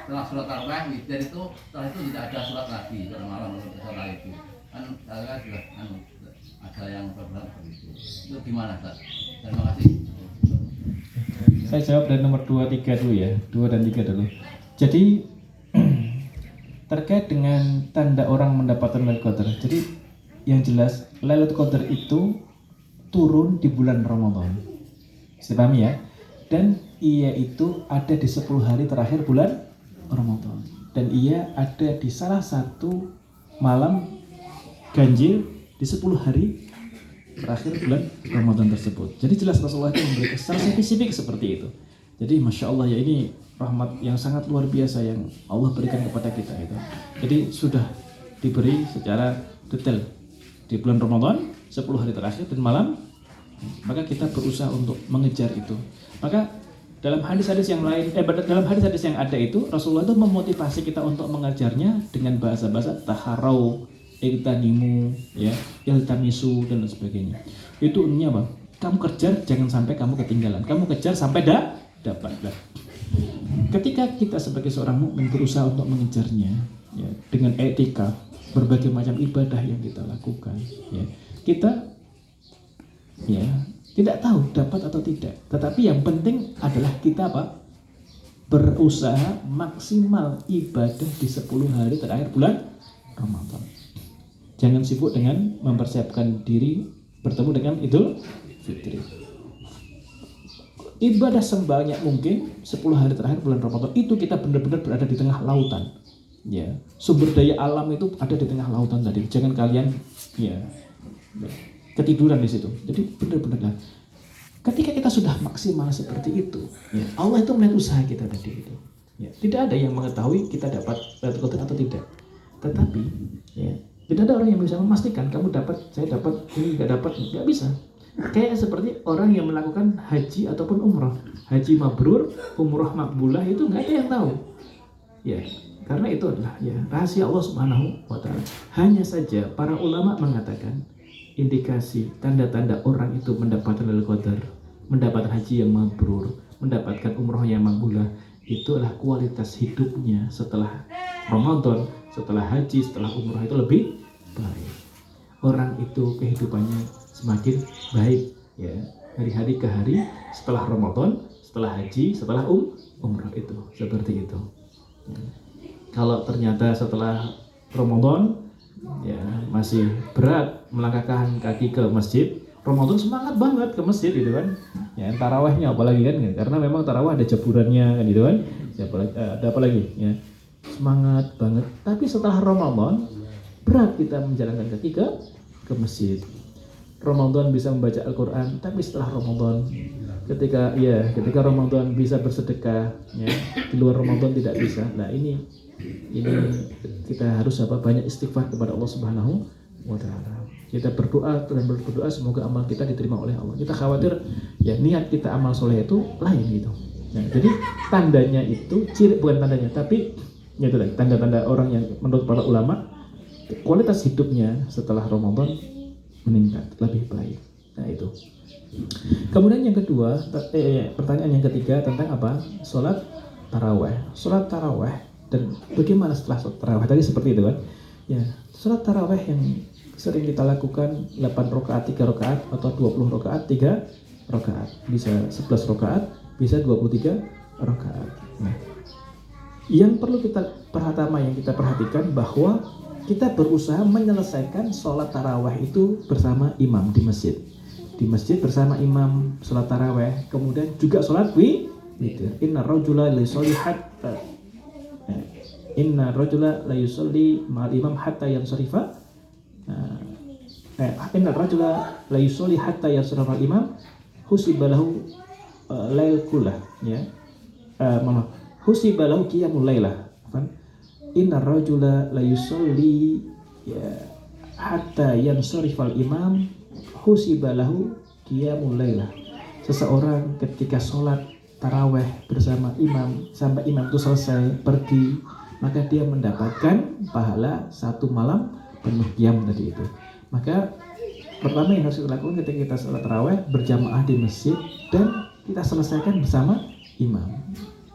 setelah sholat tarawih witir itu, setelah itu tidak ada sholat lagi sholat malam untuk sholat itu. Kan saya juga ada yang berbeda begitu. Itu gimana, Ustaz? Terima kasih. Saya jawab dari nomor 2, 3 dulu ya. 2 dan 3 dulu. Jadi terkait dengan tanda orang mendapatkan Lailatul Qadar. Jadi yang jelas Lailatul Qadar itu turun di bulan Ramadan. Saya pahami ya. Dan ia itu ada di 10 hari terakhir bulan Ramadan. Dan ia ada di salah satu malam ganjil di 10 hari terakhir bulan Ramadan tersebut. Jadi jelas Rasulullah itu memberikan secara spesifik seperti itu. Jadi Masya Allah ya, ini rahmat yang sangat luar biasa yang Allah berikan kepada kita itu. Jadi sudah diberi secara detail di bulan Ramadan 10 hari terakhir dan malam. Maka kita berusaha untuk mengejar itu. Maka dalam hadis-hadis yang lain, dalam hadis-hadis yang ada itu Rasulullah itu memotivasi kita untuk mengejarnya dengan bahasa-bahasa taharau, iktanimu, ya, iltamisu dan lain sebagainya. Itu intinya apa? Kamu kejar jangan sampai kamu ketinggalan. Kamu kejar sampai dapat. Ketika kita sebagai seorang mukmin berusaha untuk mengejarnya, ya, dengan etika berbagai macam ibadah yang kita lakukan, ya, kita ya tidak tahu dapat atau tidak. Tetapi yang penting adalah kita apa? Berusaha maksimal ibadah di 10 hari terakhir bulan Ramadan. Jangan sibuk dengan mempersiapkan diri bertemu dengan Idul Fitri. Ibadah sebanyak mungkin 10 hari terakhir bulan Ramadan itu kita benar-benar berada di tengah lautan. Ya, sumber daya alam itu ada di tengah lautan tadi. Jangan kalian ya ketiduran di situ. Jadi benar-benar ketika kita sudah maksimal seperti itu, ya, Allah itu melihat usaha kita tadi itu. Ya, tidak ada yang mengetahui kita dapat Lailatul Qadar atau tidak. Tetapi ya, tidak ada orang yang bisa memastikan kamu dapat, saya dapat, ini nggak dapat, nggak bisa. Kayak seperti orang yang melakukan haji ataupun umrah. Haji mabrur, umrah makbulah itu nggak ada yang tahu. Ya, karena itu adalah ya rahasia Allah Subhanahu wa Ta'ala. Hanya saja para ulama mengatakan indikasi tanda-tanda orang itu mendapatkan Lailatul Qadar, mendapatkan haji yang mabrur, mendapatkan umrah yang makbulah, itu adalah kualitas hidupnya setelah Ramadan, setelah haji, setelah umrah itu lebih baik. Orang itu kehidupannya semakin baik ya dari hari ke hari setelah Ramadan, setelah haji, setelah umrah itu seperti itu. Ya. Kalau ternyata setelah Ramadan ya masih berat melangkahkan kaki ke masjid, Ramadan semangat banget ke masjid gitu kan. Ya tarawihnya apalagi kan, karena memang tarawih ada jaburannya kan gitu kan. Ada apa lagi ya. Semangat banget. Tapi setelah Ramadan berat kita menjalankan kaki ke masjid. Ramadan bisa membaca Al-Quran, tapi setelah Ramadan ketika Ramadan bisa bersedekah ya, di luar Ramadan tidak bisa. Nah ini kita harus banyak istighfar kepada Allah Subhanahu wa Ta'ala. Kita berdoa dan berdoa semoga amal kita diterima oleh Allah. Kita khawatir ya niat kita amal soleh itu lain gitu. Nah, jadi tandanya itu bukan tandanya, tapi ya itu tanda-tanda orang yang menurut para ulama kualitas hidupnya setelah Ramadan meningkat lebih baik. Nah itu. Kemudian yang kedua, pertanyaan yang ketiga tentang apa? Sholat taraweh. Sholat taraweh dan bagaimana setelah sholat taraweh tadi seperti itu kan? Ya, sholat taraweh yang sering kita lakukan 8 rakaat 3 rakaat atau 20 rakaat 3 rakaat, bisa 11 rakaat, bisa 23 rakaat. Nah, yang perlu kita perhatikan bahwa kita berusaha menyelesaikan sholat taraweh itu bersama imam di masjid. Di masjid bersama imam sholat taraweh, kemudian juga sholat witir. Inna rajula la yusolli ma'al imam hatta yansarifa. Inna rajula la yusolli hatta yansarifa al-imam husibalahu lail kullah ya. Husibalahu qiyamul lailah. Inna rajula la yusolli ya hatta yansarifal imam husibalahu qiyamul lailah. Seseorang ketika sholat taraweh bersama imam sampai imam itu selesai pergi, maka dia mendapatkan pahala 1 malam penuh qiyam tadi itu. Maka pertama yang harus kita lakukan ketika kita sholat tarawih berjamaah di masjid dan kita selesaikan bersama imam.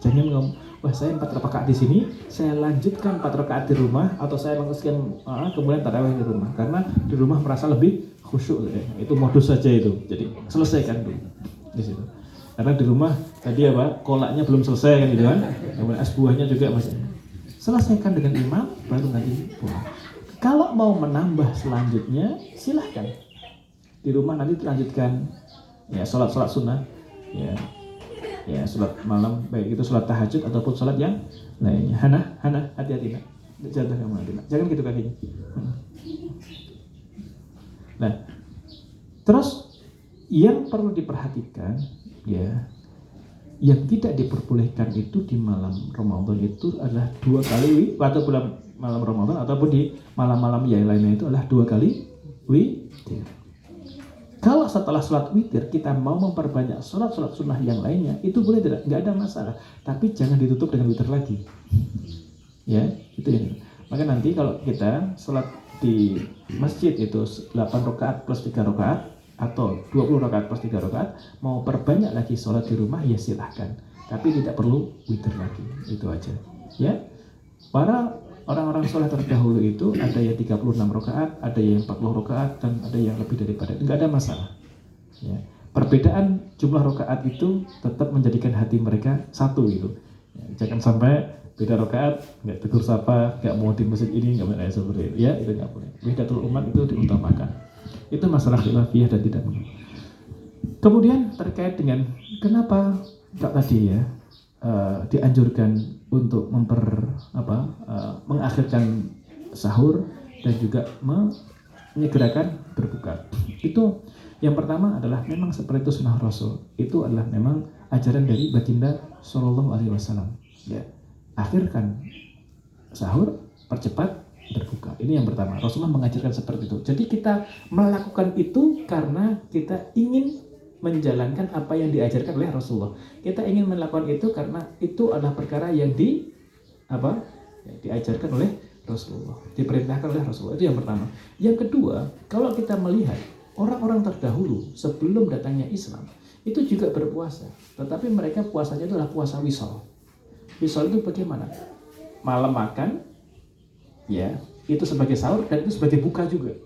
Jangan ngomong, wah saya 4 rakaat di sini, saya lanjutkan 4 rakaat di rumah, atau saya langsung kemudian tarawih di rumah, karena di rumah merasa lebih khusyuk. Itu modus saja itu. Jadi selesaikan dulu di situ. Karena di rumah tadi kolaknya belum selesai kan gitu kan. Kemudian es buahnya juga masih. Selesaikan dengan imam baru nanti pulang. Kalau mau menambah selanjutnya silahkan. Di rumah nanti dilanjutkan ya sholat sunnah ya sholat malam, baik itu sholat tahajud ataupun sholat yang lainnya. Hana hati-hati nak, jatuh kamu nanti nak. Jangan gitu kakinya. Nah, terus yang perlu diperhatikan ya, yang tidak diperbolehkan itu di malam Ramadan itu adalah 2 kali atau bulan malam Ramadan ataupun di malam-malam yang lainnya itu adalah 2 kali witir. Kalau setelah sholat witir kita mau memperbanyak sholat sunnah yang lainnya, itu boleh tidak? Nggak ada masalah. Tapi jangan ditutup dengan witir lagi. Ya, itu ya. Maka nanti kalau kita sholat di masjid itu 8 rakaat plus 3 rakaat atau 20 rakaat plus 3 rakaat, mau perbanyak lagi sholat di rumah ya silahkan. Tapi tidak perlu witir lagi. Itu aja. Ya. Para orang-orang soleh terdahulu itu ada yang 36 rakaat, ada yang 40 rakaat, dan ada yang lebih daripada itu. Enggak ada masalah. Ya. Perbedaan jumlah rakaat itu tetap menjadikan hati mereka satu gitu. Ya, jangan sampai beda rakaat, nggak tegur sapa, nggak mau di masjid ini, nggak boleh seperti itu. Ya, itu nggak boleh. Wahdatul umat itu diutamakan. Itu masalah khilafiyah dan tidak mungkin. Kemudian terkait dengan kenapa tadi ya dianjurkan untuk mengakhirkan sahur dan juga menyegerakan berbuka. Itu yang pertama adalah memang seperti itu sunnah Rasul. Itu adalah memang ajaran dari baginda Shallallahu Alaihi Wasallam. Ya, akhirkan sahur, percepat berbuka. Ini yang pertama. Rasulullah mengajarkan seperti itu. Jadi kita melakukan itu karena kita ingin menjalankan apa yang diajarkan oleh Rasulullah. Kita ingin melakukan itu karena itu adalah perkara yang diajarkan oleh Rasulullah, diperintahkan oleh Rasulullah. Itu yang pertama. Yang kedua, kalau kita melihat orang-orang terdahulu sebelum datangnya Islam itu juga berpuasa, tetapi mereka puasanya itu adalah puasa wisol. Wisol itu bagaimana? Malam makan, ya, itu sebagai sahur dan itu sebagai buka juga.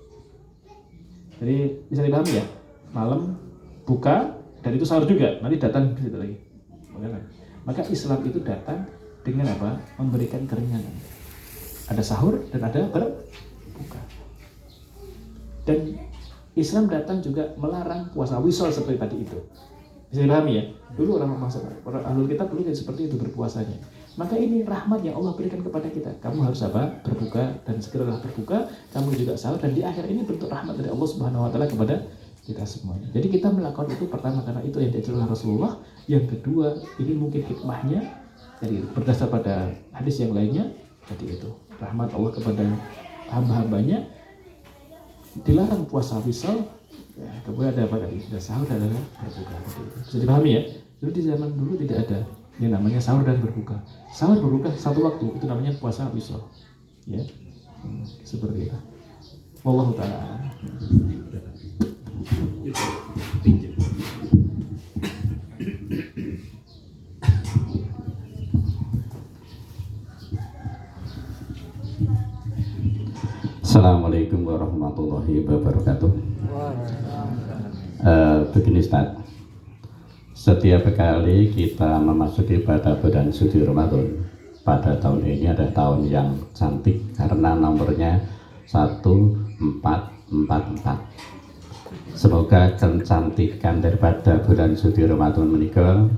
Jadi bisa dipahami ya, malam buka dan itu sahur juga, nanti datang ke situ lagi. Maka Islam itu datang dengan apa? Memberikan keringanan. Ada sahur dan ada berbuka. Dan Islam datang juga melarang puasa wisol seperti tadi itu. Bisa dipahami ya? Dulu orang ahlul kitab dulu seperti itu berpuasanya. Maka ini rahmat yang Allah berikan kepada kita. Kamu harus berbuka dan segeralah berbuka. Kamu juga sahur dan di akhir ini bentuk rahmat dari Allah Subhanahu Wa Taala kepada kita semuanya. Jadi kita melakukan itu pertama karena itu yang diajarkan oleh Rasulullah. Yang kedua, ini mungkin hikmahnya jadi berdasar pada hadis yang lainnya tadi itu rahmat Allah kepada hamba-hambanya. Dilarang puasa wisal, ya, kemudian ada apa tadi? Ada sahur dan ada berbuka. Bisa dipahami ya? Dulu di zaman dulu tidak ada yang namanya sahur dan berbuka. Sahur berbuka satu waktu itu namanya puasa wisal. Ya, seperti itu. Wallahu ta'ala. Assalamualaikum warahmatullahi wabarakatuh. Begini Ustaz, setiap kali kita memasuki pada bulan suci Ramadan, pada tahun ini ada tahun yang cantik karena nomornya 1444. Semoga kecantikan daripada bulan suci Ramadan menikah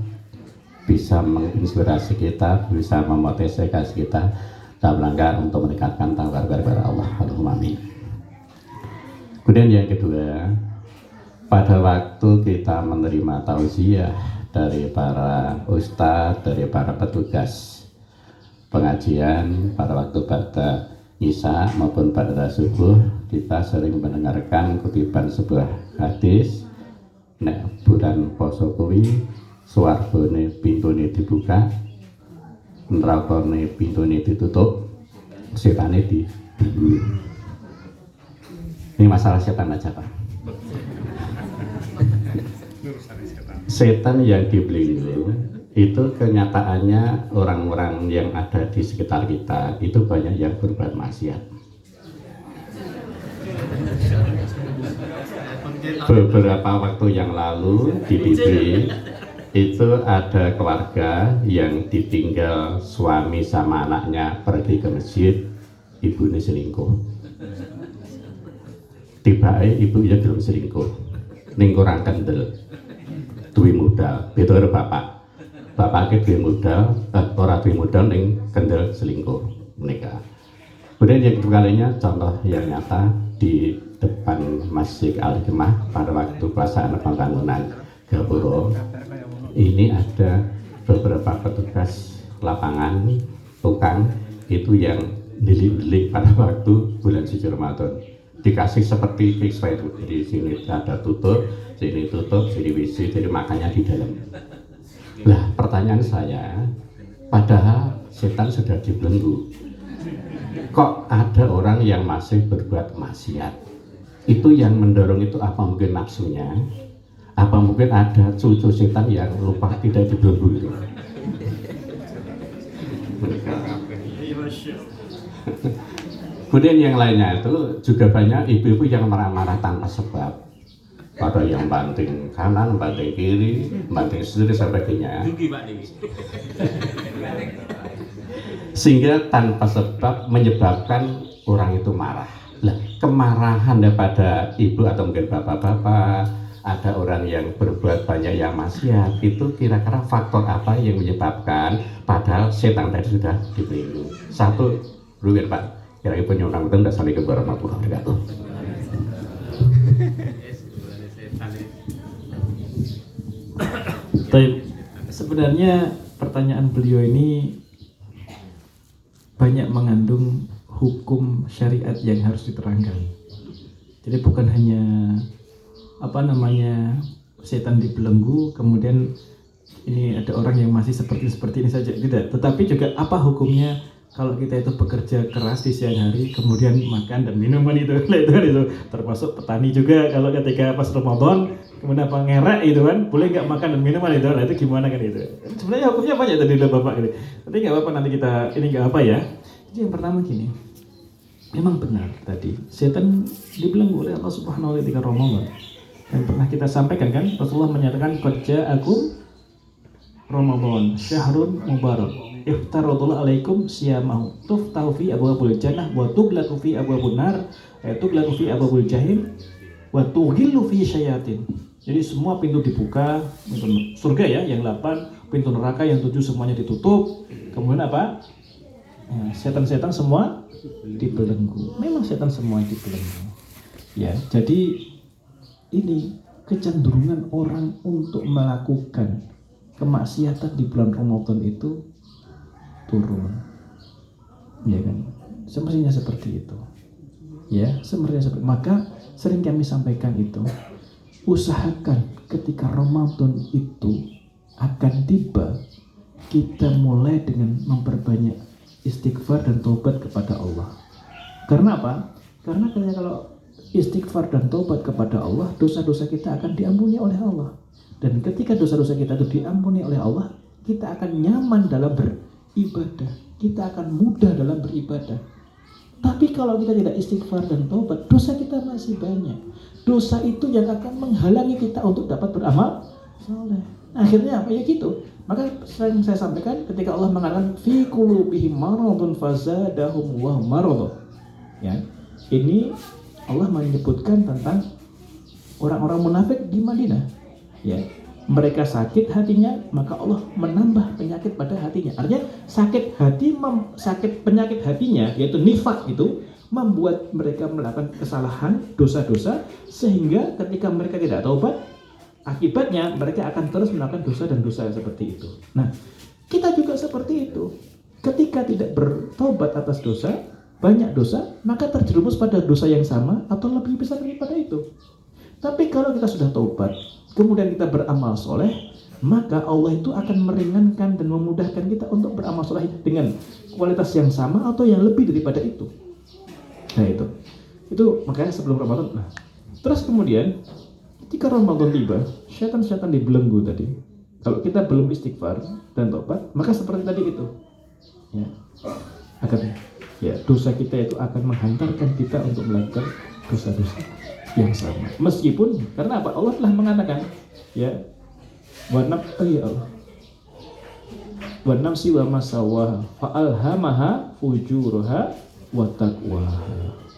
bisa menginspirasi kita, bisa memotivasi kita dalam rangka untuk meningkatkan tawar kepada Allah. Allahumma amin. Kemudian yang kedua, pada waktu kita menerima tausiah dari para ustadz, dari para petugas pengajian pada waktu pada Isya maupun pada subuh, kita sering mendengarkan kutipan sebuah hadis, nek bulan poso kuwi swargane pintune dibuka, nerakone pintune ditutup, setane di. Ini masalah setan aja Pak. Setan yang dibelenggu itu kenyataannya orang-orang yang ada di sekitar kita itu banyak yang berbuat maksiat. Beberapa waktu yang lalu di TV itu ada keluarga yang ditinggal suami sama anaknya pergi ke masjid, ibunya selingkuh. Tiba-tiba ibunya belum selingkuh, ning kurang kendel, duwe modal, beda karo bapak. Bapaknya duwe modal, ora duwe modal ning kendel selingkuh menikah. Kemudian yang kedua kalinya contoh yang nyata di depan Masjid Al-Hikmah pada waktu pelaksanaan pembangunan Gapura. Ini ada beberapa petugas lapangan tukang itu yang delik-delik pada waktu bulan suci Ramadan. Dikasih seperti fix itu, di sini ada tutup, sini WC, jadi makannya di dalam. Lah pertanyaan saya, padahal setan sudah dibelenggu, kok ada orang yang masih berbuat maksiat? Itu yang mendorong itu apa mungkin nafsunya? Apa mungkin ada cucu setan yang lupa tidak dibelenggu itu? Kemudian yang lainnya itu juga banyak ibu-ibu yang marah-marah tanpa sebab. Pada yang banting kanan, banting kiri, banting setir sebagainya. Sehingga tanpa sebab menyebabkan orang itu marah. Lah, kemarahan daripada ibu atau mungkin bapak-bapak, ada orang yang berbuat banyak yang maksiat, itu kira-kira faktor apa yang menyebabkan padahal setan tadi sudah dibelenggu? Satu, ruwet Pak. Kira-kira punya orang itu Assalamualaikum warahmatullahi wabarakatuh. Sebenarnya pertanyaan beliau ini banyak mengandung hukum syariat yang harus diterangkan. Jadi bukan hanya setan dibelenggu kemudian ini ada orang yang masih seperti ini saja, tidak. Tetapi juga apa hukumnya kalau kita itu bekerja keras di siang hari kemudian makan dan minuman itu termasuk petani juga kalau ketika pas Ramadan kemudian apa ngerek itu kan boleh nggak makan dan minuman itu, nah itu gimana kan itu sebenarnya hukumnya banyak tadi udah bapak gitu, tapi nggak apa-apa nanti kita ini nggak apa ya. Jadi yang pertama gini, memang benar tadi setan dibelenggu oleh Allah Subhanahu wa taala ketika Ramadan dan pernah kita sampaikan kan Rasulullah menyatakan qad ja'akum Ramadan syahrun mubarak iftaradullah alaikum siyamahu tuftahu fi abwabul jannah wa tughlaqu fi abwabun nar tughlaqu fi abwabul jahim wa tughillu fi syayatin. Jadi semua pintu dibuka, pintu surga ya yang 8, pintu neraka yang 7 semuanya ditutup. Kemudian apa? Ya, setan-setan semua dibelenggu. Memang setan semua dibelenggu. Ya, jadi ini kecenderungan orang untuk melakukan kemaksiatan di bulan Ramadan itu turun, ya kan? Semestinya seperti itu, ya semestinya seperti. Maka sering kami sampaikan itu, usahakan ketika Ramadan itu akan tiba, kita mulai dengan memperbanyak istighfar dan taubat kepada Allah. Karena apa? Karena kalau istighfar dan taubat kepada Allah, dosa-dosa kita akan diampuni oleh Allah. Dan ketika dosa-dosa kita itu diampuni oleh Allah, kita akan nyaman dalam beribadah, kita akan mudah dalam beribadah. Tapi kalau kita tidak istighfar dan taubat, dosa kita masih banyak. Dosa itu yang akan menghalangi kita untuk dapat beramal soleh. Akhirnya apa ya gitu. Maka sering saya sampaikan ketika Allah mengatakan fi qulubihim maradun fazadahum wa maradun. Ya. Ini Allah menyebutkan tentang orang-orang munafik di Madinah. Ya. Mereka sakit hatinya, maka Allah menambah penyakit pada hatinya. Artinya sakit penyakit hatinya, yaitu nifak itu membuat mereka melakukan kesalahan, dosa-dosa, sehingga ketika mereka tidak taubat, akibatnya mereka akan terus melakukan dosa dan dosa seperti itu. Nah, kita juga seperti itu. Ketika tidak bertobat atas dosa, banyak dosa, maka terjerumus pada dosa yang sama atau lebih besar daripada itu. Tapi kalau kita sudah taubat, kemudian kita beramal soleh, maka Allah itu akan meringankan dan memudahkan kita untuk beramal soleh dengan kualitas yang sama atau yang lebih daripada itu. Nah itu makanya sebelum Ramadan. Nah, terus kemudian ketika Ramadan tiba, syaitan-syaitan dibelenggu tadi. Kalau kita belum istighfar dan tobat, maka seperti tadi itu, ya, dosa kita itu akan menghantarkan kita untuk melakukan dosa-dosa yang sama. Meskipun karena apa? Allah telah mengatakan, ya, wa nafsi wa masawaha fa'alhamaha fujuraha wa taqwaha.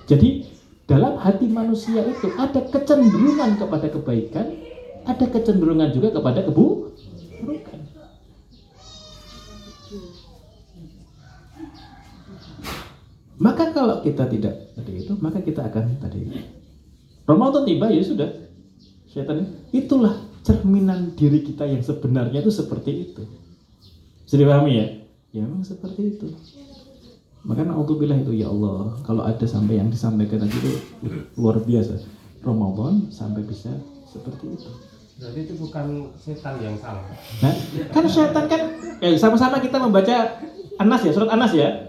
Jadi dalam hati manusia itu ada kecenderungan kepada kebaikan, ada kecenderungan juga kepada keburukan. Maka kalau kita tidak tadi itu, maka kita akan tadi Ramadan tiba, ya sudah, syaitan itulah cerminan diri kita yang sebenarnya itu seperti itu. Sudah pahami ya? Ya memang seperti itu. Maka na'udzubillah itu, ya Allah, kalau ada sampai yang disampaikan tadi itu luar biasa. Ramadan sampai bisa seperti itu. Berarti itu bukan setan yang salah. Nah, kan syaitan kan sama-sama kita membaca Anas ya, surat Anas ya.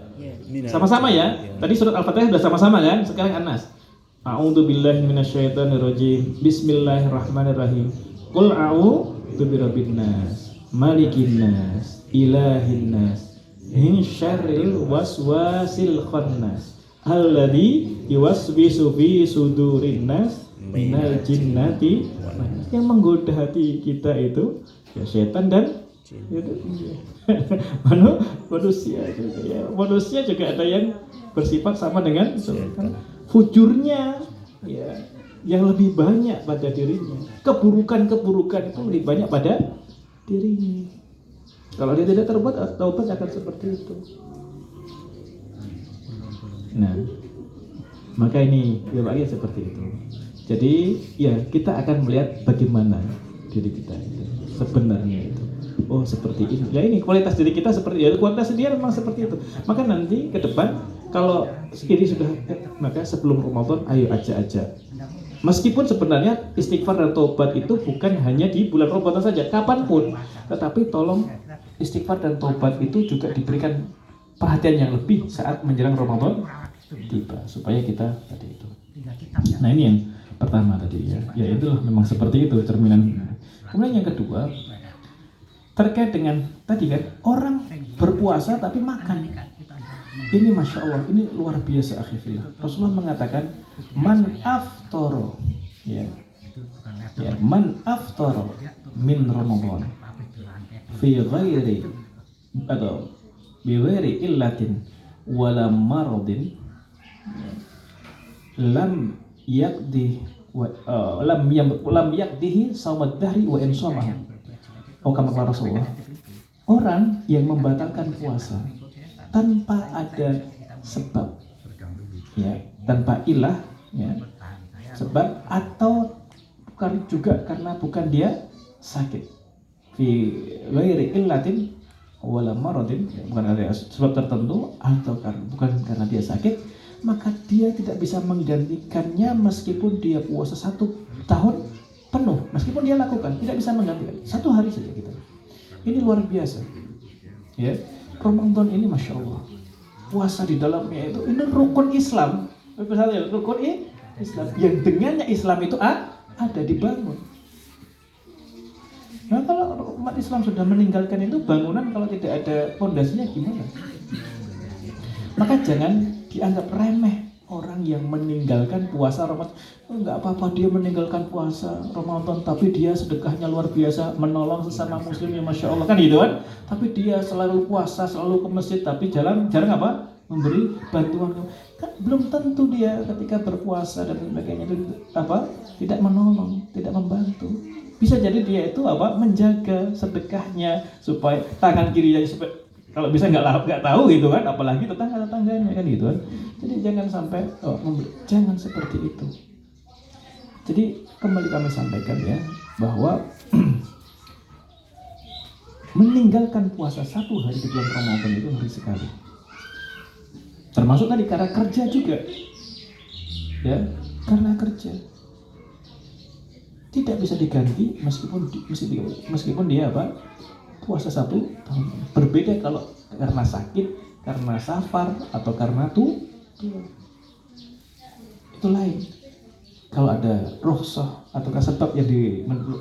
Sama-sama ya. Tadi surat Al-Fatihah sudah sama-sama kan? Sekarang Anas. A'udzubillahi minasyaitonirrajim. Bismillahirrahmanirrahim. Qul a'udzu birabbin nas, malikin nas, ilahin nas, min syarril waswasil khannas, alladzi yuwaswisu fi sudurin nas minal jinnati. Yang menggoda hati kita itu ya setan dan manusia juga ya. Manusia juga ada yang bersifat sama dengan setan. Fujurnya ya yang lebih banyak pada dirinya. Keburukan-keburukan itu lebih banyak pada dirinya. Kalau dia tidak taubat akan seperti itu. Nah, maka ini lagi seperti itu. Jadi ya kita akan melihat bagaimana diri kita itu sebenarnya itu. Oh seperti ini. Ya ini kualitas diri kita seperti itu. Kualitas dia memang seperti itu. Maka nanti ke depan kalau ini sudah, maka sebelum Ramadan ayo aja. Meskipun sebenarnya istighfar dan tobat itu bukan hanya di bulan Ramadan saja, kapanpun. Tetapi tolong istighfar dan tobat itu juga diberikan perhatian yang lebih saat menjelang Ramadan tiba, supaya kita tadi itu. Nah ini yang pertama tadi ya itulah memang seperti itu cerminan. Kemudian yang kedua terkait dengan tadi kan orang berpuasa tapi makan. Ini masya Allah, ini luar biasa akhirnya. Rasulullah mengatakan man aftoro man aftoro min Ramadan fi ghairi atau bi ghairi illatin wala maradin lam yakdihi sawmad dahri wa insomah. Kama Rasulullah, orang yang membatalkan puasa tanpa ada sebab, ya, tanpa ilah, ya, sebab atau bukan juga karena bukan dia sakit, fi ghairi illatin wala maradin, bukan ada sebab tertentu atau bukan karena dia sakit, maka dia tidak bisa menggantikannya meskipun dia puasa 1 tahun penuh, meskipun dia lakukan tidak bisa menggantikan 1 hari saja kita. Ini luar biasa, ya. Ramadan ini masya Allah, puasa di dalamnya itu ini rukun Islam, rukun Islam yang dengannya Islam itu ada dibangun. Nah kalau umat Islam sudah meninggalkan itu bangunan, kalau tidak ada fondasinya gimana? Maka jangan dianggap remeh orang yang meninggalkan puasa Ramadan. Enggak apa-apa dia meninggalkan puasa Ramadan, tapi dia sedekahnya luar biasa, menolong sesama muslim, ya masya Allah kan gitu kan. Tapi dia selalu puasa, selalu ke masjid, tapi jarang apa? Memberi bantuan. Kan belum tentu dia ketika berpuasa dan sebagainya itu apa? Tidak menolong, tidak membantu. Bisa jadi dia itu apa? Menjaga sedekahnya supaya tangan kirinya supaya kalau bisa nggak tahu gitu kan, apalagi tetangganya kan gitu kan. Jadi jangan sampai jangan seperti itu. Jadi kembali kami sampaikan ya bahwa meninggalkan puasa 1 hari di bulan Ramadan itu ngeri sekali. Termasuk tadi karena kerja juga, ya karena kerja. tidak bisa diganti meskipun dia apa? Puasa 1 tahun. Berbeda kalau karena sakit, karena safar atau karena itu lain. Kalau ada rukhsah atau sebab yang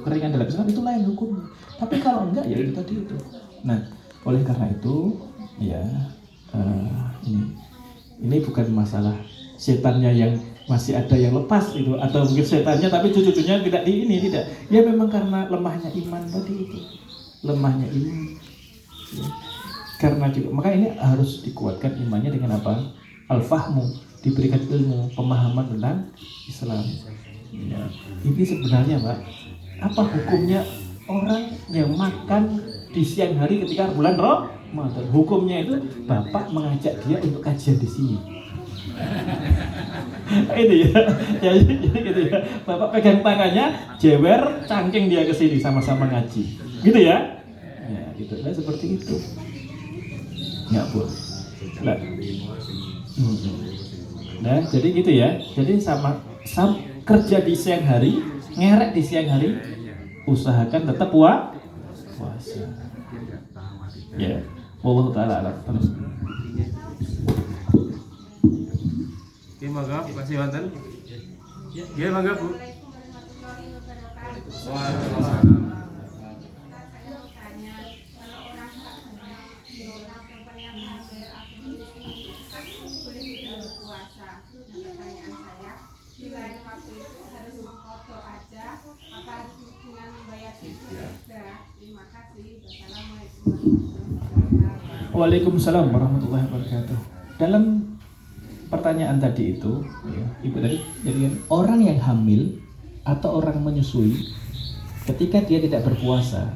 keringan dalam Islam itu lain hukumnya. Tapi kalau enggak ya itu tadi itu. Nah, oleh karena itu ya ini bukan masalah setannya yang masih ada yang lepas itu, atau mungkin setannya tapi cucu-cucunya tidak tidak. Ya memang karena lemahnya iman tadi itu. Lemahnya iman. Ya. Karena juga maka ini harus dikuatkan imannya dengan apa? Al-fahmu, diberikan ilmu, pemahaman tentang Islam. Ya. Ini sebenarnya Pak, apa hukumnya orang yang makan di siang hari ketika bulan Ramadan? Hukumnya itu Bapak mengajak dia untuk kajian di sini. Itu ya gitu ya. Bapak pegang tangannya, jewer, cangking dia ke sini sama-sama ngaji. Gitu ya? Ya, gitu. Nah, seperti itu. Enggak boleh. Nah, jadi gitu ya. Jadi sama kerja di siang hari, ngerek di siang hari, usahakan tetap puasa. Ya. Wallahu taala alam. Oke, mangga Bu kasih wonten. Ya, mangga Bu. Waalaikumsalam. Waalaikumsalam warahmatullahi wabarakatuh. Dalam pertanyaan tadi itu, ya, Ibu tadi, jadi orang yang hamil atau orang menyusui ketika dia tidak berpuasa,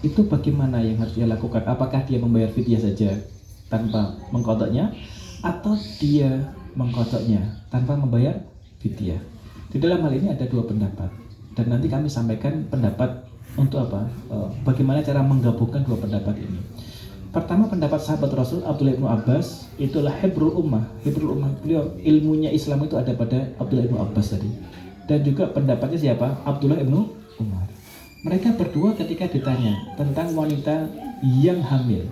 itu bagaimana yang harus dia lakukan? Apakah dia membayar fidyah saja tanpa mengkodoknya, atau dia mengkodoknya tanpa membayar fidyah? Di dalam hal ini ada dua pendapat, dan nanti kami sampaikan pendapat untuk apa? Bagaimana cara menggabungkan dua pendapat ini. Pertama, pendapat sahabat Rasul Abdullah bin Abbas, itulah Hibrul Ummah. Beliau ilmunya Islam itu ada pada Abdullah bin Abbas tadi. Dan juga pendapatnya siapa? Abdullah bin Umar. Mereka berdua ketika ditanya tentang wanita yang hamil,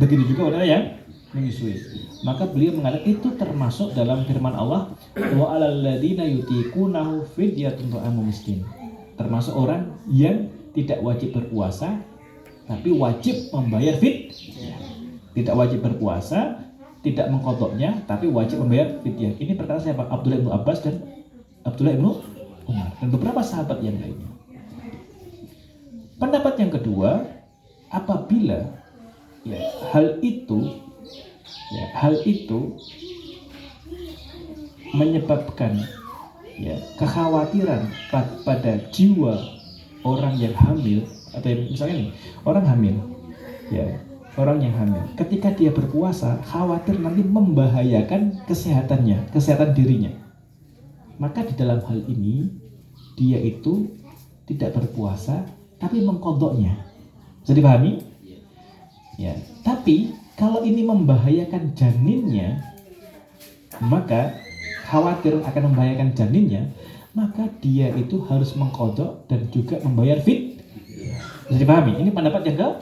begitu juga wanita yang menyusui, maka beliau mengatakan itu termasuk dalam firman Allah, wa 'alal ladzina yutiqunahu fidyatun ta'amu miskin. Termasuk orang yang tidak wajib berpuasa tapi wajib membayar fidyah. Tidak wajib berpuasa, tidak mengkodoknya, tapi wajib membayar fidyah. Ini perkara siapa? Abdullah bin Abbas dan Abdullah bin Umar dan beberapa sahabat yang lainnya. Pendapat yang kedua, apabila hal itu menyebabkan kekhawatiran pada jiwa orang yang hamil, atau misalnya nih, orang yang hamil ketika dia berpuasa khawatir nanti membahayakan kesehatan dirinya, maka di dalam hal ini dia itu tidak berpuasa tapi mengkodoknya. Bisa dipahami? Ya. Tapi kalau ini membahayakan janinnya, maka khawatir akan membahayakan janinnya, maka dia itu harus mengkodok dan juga membayar fidyah. Bisa dipahami? Ini pendapat yang kedua.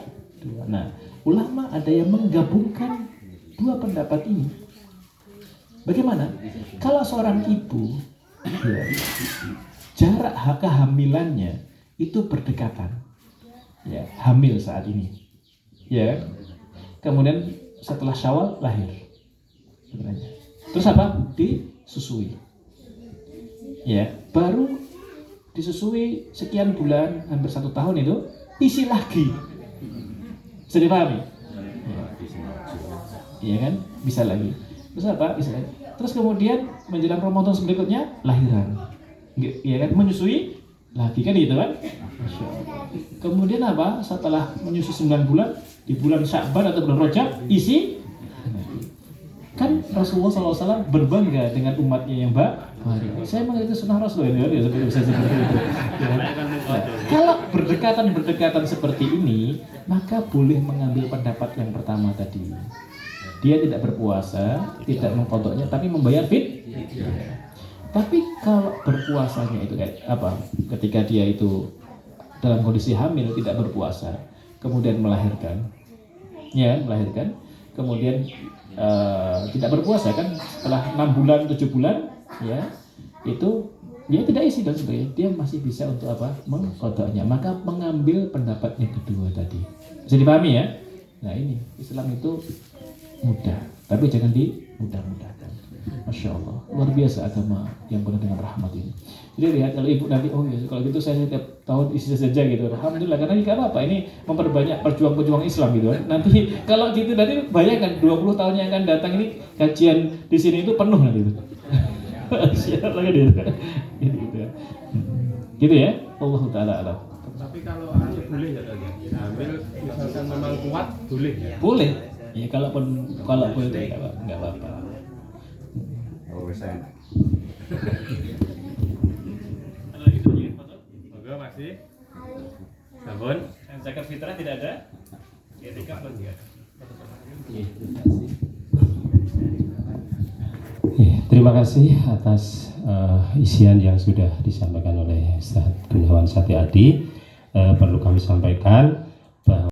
Nah, ulama ada yang menggabungkan dua pendapat ini. Bagaimana? Kalau seorang ibu jarak kehamilannya itu berdekatan, hamil saat ini, kemudian setelah Syawal lahir, terus apa? Disusui, baru disusui sekian bulan, hampir 1 tahun itu isi lagi. Bisa dipahami? Iya kan? Bisa lagi. Terus apa? Bisa lagi. Terus kemudian menjelang Ramadan berikutnya lahiran. Iya kan? Menyusui lagi kan gitu kan? Masya Allah. Kemudian apa? Setelah menyusui 9 bulan, di bulan Sya'ban atau bulan Rajab isi. Kan Rasulullah SAW berbangga dengan umatnya yang saya mengerti sunnah Rasul ini, seperti itu. Kalau berdekatan seperti ini, maka boleh mengambil pendapat yang pertama tadi. Dia tidak berpuasa, tidak mengkodoknya, tapi membayar fidyah. Tapi kalau berpuasanya itu kayak apa? Ketika dia itu dalam kondisi hamil tidak berpuasa, kemudian melahirkan, kemudian tidak berpuasa kan setelah 6 bulan 7 bulan, ya itu dia tidak isi dan sebagainya, dia masih bisa untuk apa? Mengkodoknya. Maka mengambil pendapat yang kedua tadi. Bisa dipahami ya? Nah ini Islam itu mudah, tapi jangan dimudah-mudahkan. Masya Allah, luar biasa agama yang penuh dengan rahmat ini. Jadi lihat kalau ibu nanti, oh ya kalau gitu saya setiap tahun isi saja gitu. Alhamdulillah, karena ini apa? Ini memperbanyak perjuang-perjuang Islam gitu kan. Nanti kalau gitu nanti bayangkan 20 tahun yang akan datang ini kajian di sini itu penuh nanti itu. Siap lagi dia. Gitu ya. Allah Taala alam. Tapi kalau boleh ya tadi ambil misalkan memang kuat boleh ya? Boleh. Ya kalau boleh enggak apa-apa. Moga masih. Sampun. Zakat fitrah tidak ada. Etika lagi ada. Terima kasih atas isian yang sudah disampaikan oleh Ustaz Gunawan Sati Adi. Perlu kami sampaikan